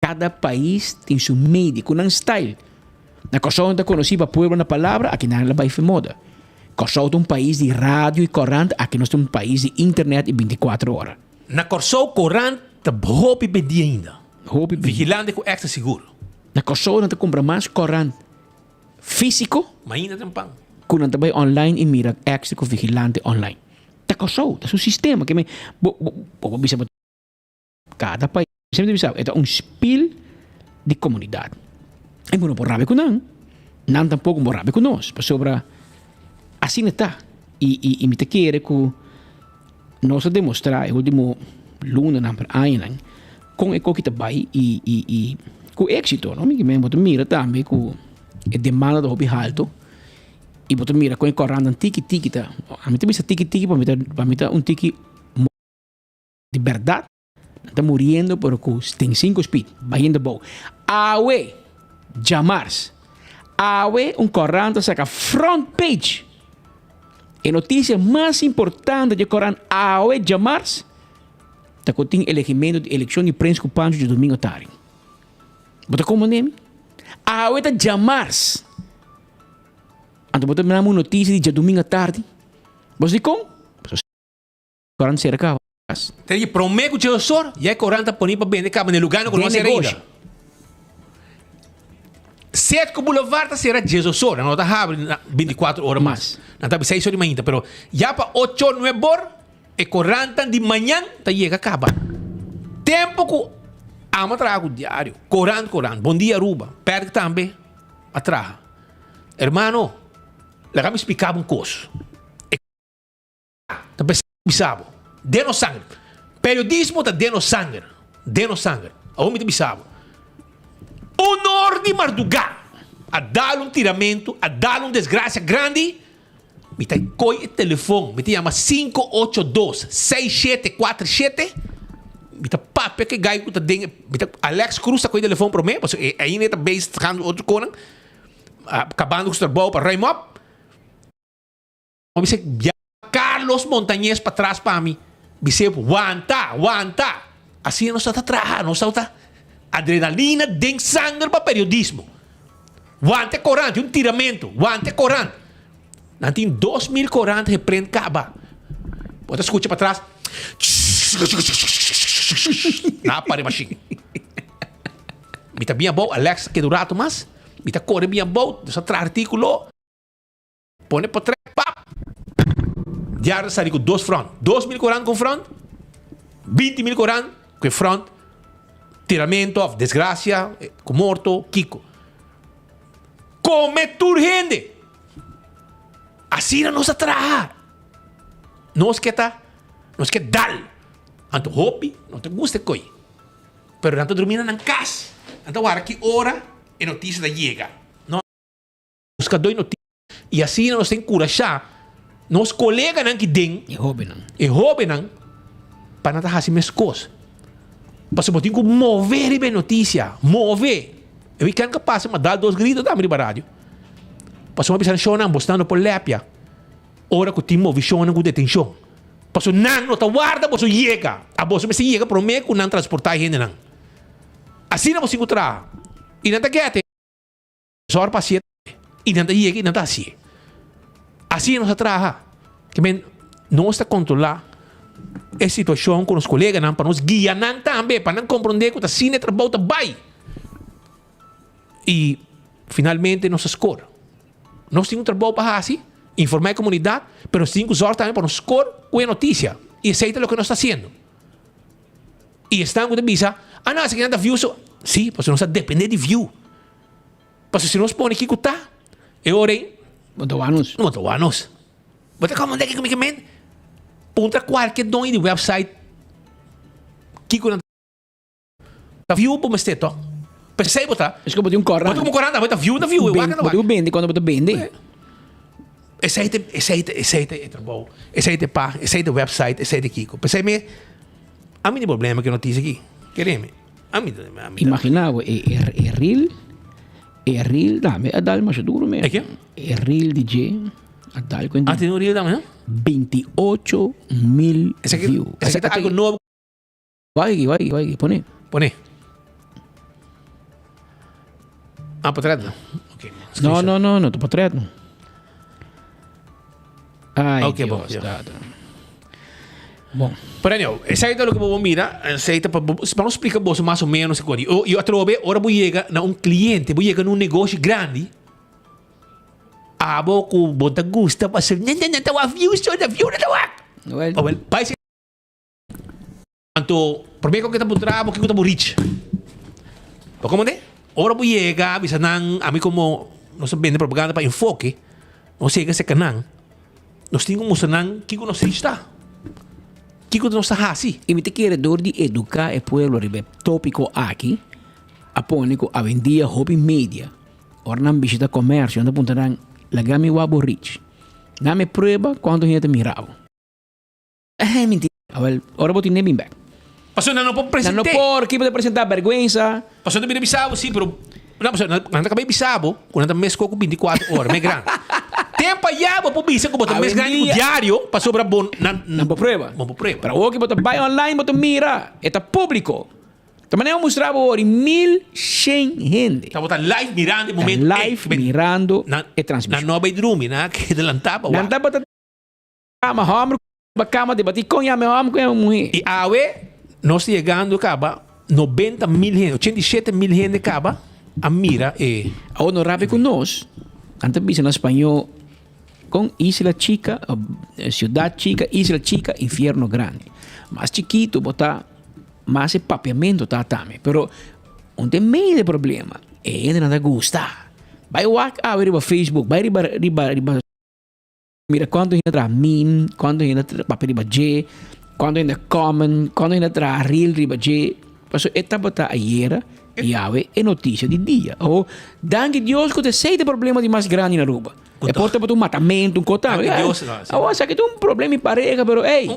Cada país tem seu médico, não style. Na Kosovo está conhecido para pueblo na palavra, aqui não é bem moda. Kosovo é um país de rádio e corrente, aqui nós temos um país de internet e 24 horas. Na Kosovo, corrente, tá hopi pedir ainda. Hopi Vigilante com extra seguro. Na Kosovo não compra mais corrente físico, Mas ainda tem pão. que não também online e mira extra com vigilante online. Na Kosovo, é um sistema que me bisa cada país sempre bisa é um spil de comunidade. E não por rabe com não tampouco por rabe com nós, para sobra assim está. E me te quer que nós demonstrar o último luna na ano com o que está bem e com êxito, não? Me mira também com a demanda do hobby alto e botar mira com o correndo tiki tá. A mim também essa tiki para mim tá um tiki de verdade. Está morrendo porque tem 5 speed, vai indo bom. Awe Jamars. Awe correndo saca front page. A notícia mais importante de Coran Awe Jamars está com o elegimento de eleição de Prince Cupanjo de domingo à tarde. Bota como nome? Awe tá Jamars. Então bota uma notícia de domingo à tarde. Você como? Coran cerca. Tem que prometer que o senhor e aí corrente tá ponindo para vender cabo no lugar não conhece ainda. Sete que o boulevard será Jesus horas, não está abrindo 24 horas mais. Não está 6 horas de manhã, pero já para 8 ou 9 horas, e corrente de manhã, está chega acaba. Tempo que ama trago diário. Corrente. Bom dia, Aruba. Perto também, atrás. Hermano, lá me explicava coisa. Está pensando, deno sangue. Periodismo está deno sangue. Aonde me bisabo. Honor de Mardugá a dar tiramento, a dar desgraça grande, me tá coi o telefone, me chama 582-6747, me tá papo que gai que tá dentro, me tá Alex Cruz tá com o telefone para mim, porque aí tá bem trocando outro conan, acabando com o trabalho para Raimop, me disse Carlos Montañez para trás para mim, me disse aguanta, assim não está atrás, não está adrenalina dentro sangue para periodismo. Guante corante, tiramento. Guante corante. Não tem 2.000 corantes que prende caba. Bota escuta para trás. Na pare machine. Me tá bem bom, Alex, que durato mais. Me tá corre bem bom. Dessa artículo. Põe para trás. Pap. Diário sai com 2 front. 2.000 corantes com front. 20.000 corantes com front. Tiramento, desgraça, com morto, Kiko. Come turgente. Assim não nos atraha. Nós que dar. Anto hopi, não te gusta coi. Pero não te dormir na casa. Anto agora que hora e notícia da chega. Não busca 2 notícias. E assim nós tem coragem. Nos colegas não que den. E hobby não. Para não fazer as coisas. Porque eu tenho que mover a notícia. Mover. Eu quero que passe, mas dá 2 gritos da minha rádio. Porque eu vou pensar, não, bostando por lépia. Ora que eu tenho visão com detenção. Porque não está guarda, você chega. A você me chega para mim que não transportar gente, não. Assim não você encontrar. E não está quieto. Só para paciente. E não está chega, e não está assim. Assim não se traga. Que não está controlar a situação com os colegas, para nos guiar também, para não compreender que o cine trabalho está bem. E, finalmente, nossa score. Nós temos um trabalho para fazer, informar a comunidade, mas nós temos que usar também para nos score com a notícia e aceitar o que nós estamos fazendo. E estamos com a visa, não, se quer dar views, sim, porque nós depende de view. Porque se nós põe aqui que está, eu orei, não anos. Mas como é que me contra qualquer dono de website que quando tá viu por mesteto percebe tá acho que eu botei corante botei como corante botei viu botei bende quando botei bende esse é bom esse é pá esse é website esse é Kiko percebe a mim problema que notícia aqui quereme a mim imaginava é real dame a dar mais duro mesmo é que é real DJ a dar quando tem um real também 28.000 views. Esse aqui tá algo novo. Vai, pone. Para trás. Okay, No, tu patret no. Ai, Okay, Dios, bom, yeah. dada. Bom, Pero essa é o que eu mira, vamos explicar você mais ou menos coisa. Eu atrove, ora vou chegar na cliente, vou chegar num negócio grande. Abo ko bonta gusta pa sir. Nan tawa views so view na tawa. well, Pai se Anto, primeiro que kita putrabo, que kita mo reach. Pa como de? Ora vou chegar, bisa nang ami como nós vende propaganda para enfoque. Nós chega se canang. Nós temos que mostrar que nós está. Que nós está assim. e me te quiere dor de educar el pueblo ribe tópico aqui, apónico a vendia hobby media. Ora não visita comércio, anda apontarán la gami wabo rich. Dame prueba quando gente mirava. Mentira. Ora vou te bem back. Passou não pode Não apresentar. por que pode apresentar vergüenza. Passou não bisabo, sim, pero não, passou, não acabei bisabo, quando tá mês com 24 horas, mais grande. Tempo já, vou bisa como tá mês grande o diário, passou para bom, Não por prueba. Não por prueba. Para o que bota vai online, bota mira, está público. Também eu mostrava hoje 1.100 gente. Tá botando live mirando, momento Live mirando na e transmissão. nova bedroom, na que adelantava. Não dá para cama, homem, cama de bater com a minha homem com a mulher. E awe, nós chegando acaba 90 mil gente, 87 mil gente acaba a mira e Ou no rabe com nós, antes bisa na espanhol com Isla Chica, Ciudad Chica, Isla Chica, Infierno Grande. Mais chiquito, botar mais papiamento tá também. Pero não tem meio de problema. E ainda nada gusta. Vai abrir o Facebook, vai riba mira quando ainda traz meme, quando ainda traz papel riba J, quando ainda comment, quando ainda traz reel riba J. Passo esta botar ayer e ave é notícia de dia. Ou danke Deus que você tem problema de mais grande na Aruba. É porta para um matamento, um cotão. Danke Deus, Agora sabe que tem problema em pareja, pero ei.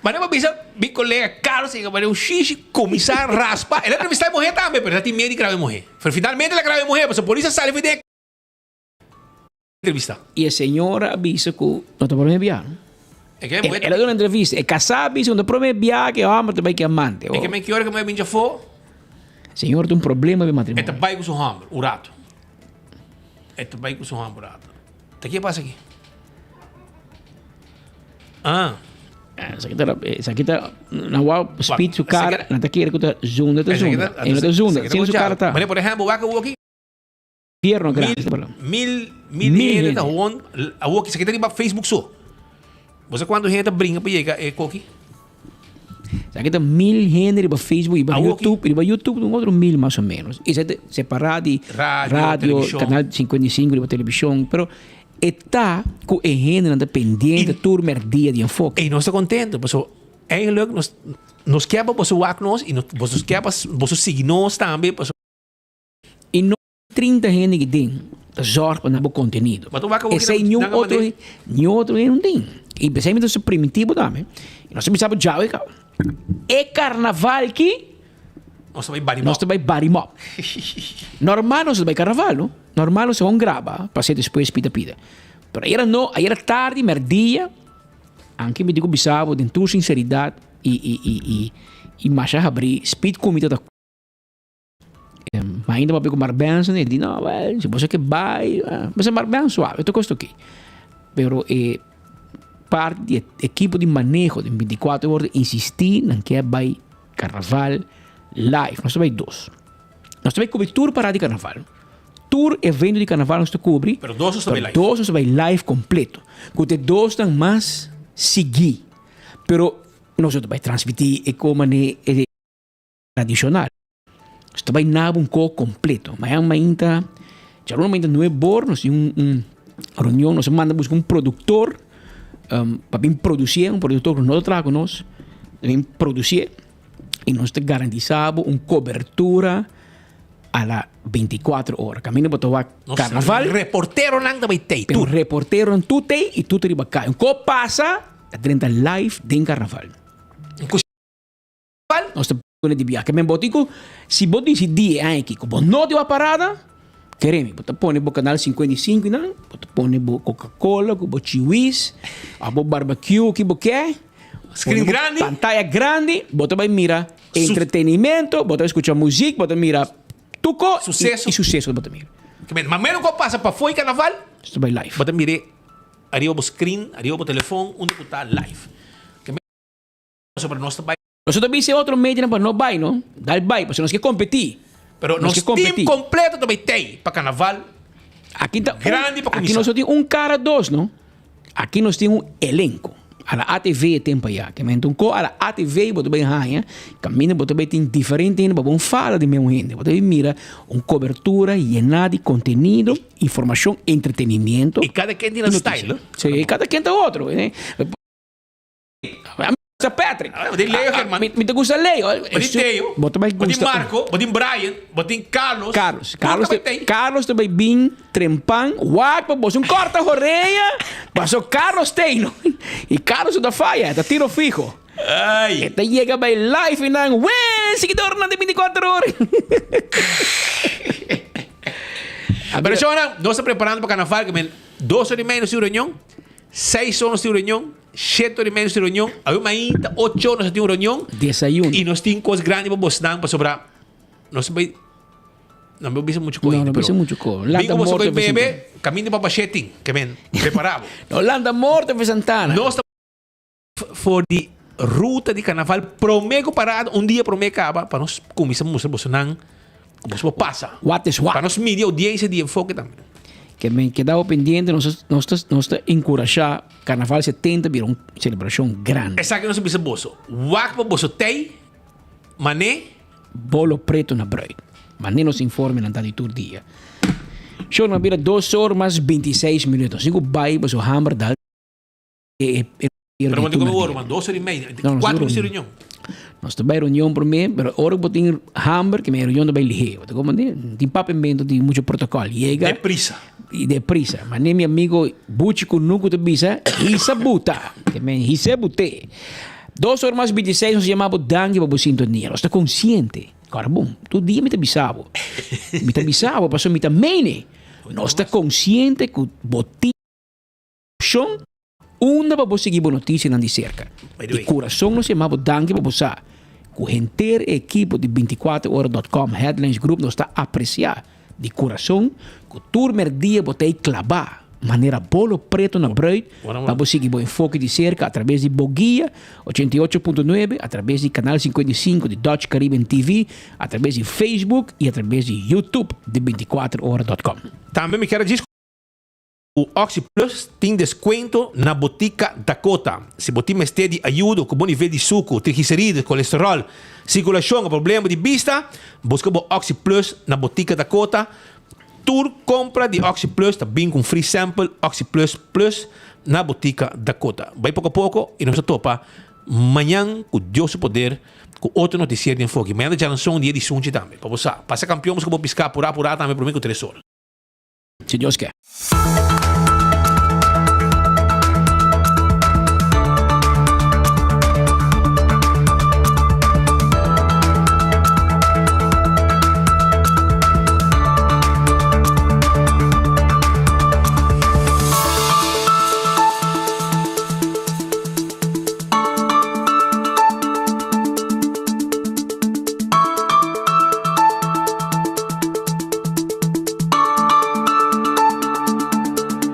Mas bisa, mi colega Carlos, que vai um xixi, começar a raspa. Ela entrevistar a mulher também, mas ela tem medo de gravar a mulher. Pero finalmente ela grava a mulher, mas por isso sai a ideia. Entrevista. E a senhora avisa que não tem problema viajar. É que Ela deu uma entrevista. É casada, avisa que não tem problema viajar, que é homem também que é amante. é que me que hora que me vinha for, Senhor tem um problema de matrimônio. esta vai com seu hambre, o rato. Esta vai com seu hambre, o rato. O que passa aqui? Ah, Essa aqui tá na wall speed su cara, não tá aqui, que tá zoom, tá zoom. Ela tá zoom, sem su cara tá. Mas por exemplo, vai com aqui. Infierno grande. Mil Mil gente tá on, a walk, isso aqui tá ali para Facebook só. Você quando gente brinca para chegar é coqui. Aqui tá 1.000 gente riba Facebook, riba YouTube, um outro 1.000 mais ou menos. Isso é separado de rádio, canal 55, riba televisão, pero está com a gente anda pendente, turma dia de enfoque. E nós estamos contentos, porque é leuk, nós queremos você walk nós e nós queremos você seguir nós também, E não 30 gente que tem zorg para o conteúdo. Mas tu vai com esse nenhum outro não tem. E pensamos isso primitivo também. E nós precisamos já é carnaval que nós vai barimop. Normal nós vai carnaval, não? Normal nós vamos gravar, para depois pita-pita. Pero aí era tarde, merdia, anche me digo bisavo, de tua sinceridade e mais abrir, speed comida da mas ainda para pegar Mark Benson, ele diz, não, well, se você que vai, mas é Mark Benson suave, eu gosto aqui. Pero parte do equipo de manejo de 24 horas insistir em que vai carnaval live. Nós vai dois. Nós vai cobrir tour para de carnaval. Tour, evento de carnaval nós cobre. Pero dois nós vai live. Dois nós vai live completo. Que os dois estão mais seguir. Pero nós vai transmitir como é tradicional. Nós vai nada um pouco completo. Mas ainda, já não é bom, nós temos reunião, nós manda buscar produtor para vir produzir, produtor que não traga conosco, vir produzir e nós garantizamos uma cobertura a las 24 horas. Caminho para o carnaval. Reportero não vai ter. Um reportero tu tem e tu te vai cair. O que passa é dentro da live de carnaval. Nós estamos de viagem. Que me botico, se você diz dia aqui, como não te vai parada, queremos, você põe o canal 55, não? Você põe o Coca-Cola, o Chiwis, o barbecue, o que você quer. Screen grande. Pantalla grande, você vai mirar entretenimento, você vai escutar música, você vai mirar tuko Sucesso. e sucesso do Botamir. Mas menos que passa para foi carnaval, Estou bem live. bota mire arriba o screen, arriba o telefone, onde está live. Sobre nós também. Nós também se outro meio para não vai, não? Dá vai, porque nós quer competir. Pero Nós nosso que competir. time completo também tem para carnaval. Aqui tá Grande para aqui começar. nós só tem cara dois, não? Aqui nós temos elenco. A la ATV tempo já, que me então a la ATV botou bem raia, caminho botou bem tem diferente, para bom fala de meu gente, botou mira cobertura llena de conteúdo, informação, entretenimento. E cada quem tem um style. Sim, cada quem tem outro, né? A Patrick. Botem Leo, Herman. Me te gusta Leo. Botem Teo. Botem mais Botem gusta. Marco. Botem Brian. Botem Carlos. Carlos também bem trempan, guapo, você corta a orelha, passou Carlos Teino. E Carlos da falha, da tiro fijo. Ai. Este chega bem live e não, ué, seguidor não de 24 horas. Pero Shona, nós estamos preparando para carnaval, que 2 horas e meia de reunião, 6 horas de reunião, 7 horas e meia de reunião, ainda 8 horas de reunião. Desayuno. E nós temos coisas grandes para você para sobrar. Nós vai. Não me ouvi muito coisa. Não me ouvi muito coisa. Landa Bingo morte você vai beber, caminho para Bacheting, que vem, preparado. Holanda morte para Santana. Nós estamos for de ruta de carnaval, prometo parado, dia prometo acaba, para nós começarmos a mostrar como se passa. What is what? Para nós medir audiência de enfoque também. Que me quedava pendente, nós encorajar Carnaval 70 vir uma celebração grande. Essa que nós precisamos. Wak para você tem, mané. Bolo preto na bread. Mas nem nos informe na de todo dia. Show na vira 2 horas mais 26 minutos. Sigo vai para o hammer da. Pero quando eu ouro, mas 2 horas e meia, 4 horas de reunião. Nós também reunião para mim, mas hora eu tenho hammer que minha reunião também ligeiro. Então como tem papo em bento de muito protocolo. Chega. Deprisa. E deprisa. Mas nem meu amigo Buchico nunca te bisa, isa buta. Que me isa bute. 2 horas mais 26 nós chamamos dangue para sintonia. Nós está consciente. Agora, bom, todo dia me te bisavo. Me te bisavo, passou me te mene. Nós está consciente que botinha opção uma para você seguir boa notícia na de cerca. E coração nós chamamos dangue para você. Com o inteiro equipe de 24horas.com Headlines Group nós está a apreciar de coração que o turno dia botei clavar maneira bolo preto na bread para você seguir o enfoque de cerca através de Boguia 88.9, através de canal 55 de Dutch Caribbean TV, através de Facebook e através de YouTube de 24horas.com. Também me quero dizer o Oxy Plus tem desconto na Botica Dakota. Se você mestre de ajuda com bom nível de suco, triglicerídeos, colesterol, circulação, problema de vista, busca o Oxy Plus na Botica Dakota. Tour compra de Oxy Plus, também com free sample Oxy Plus Plus na Botica Dakota. Vai pouco a pouco e nós topa amanhã com Deus o poder com outro noticiário de enfoque. Amanhã já lançou dia de sunte também. Para você, passa campeão, mas que vou piscar por também, por mim com 3 horas. Se Deus quer.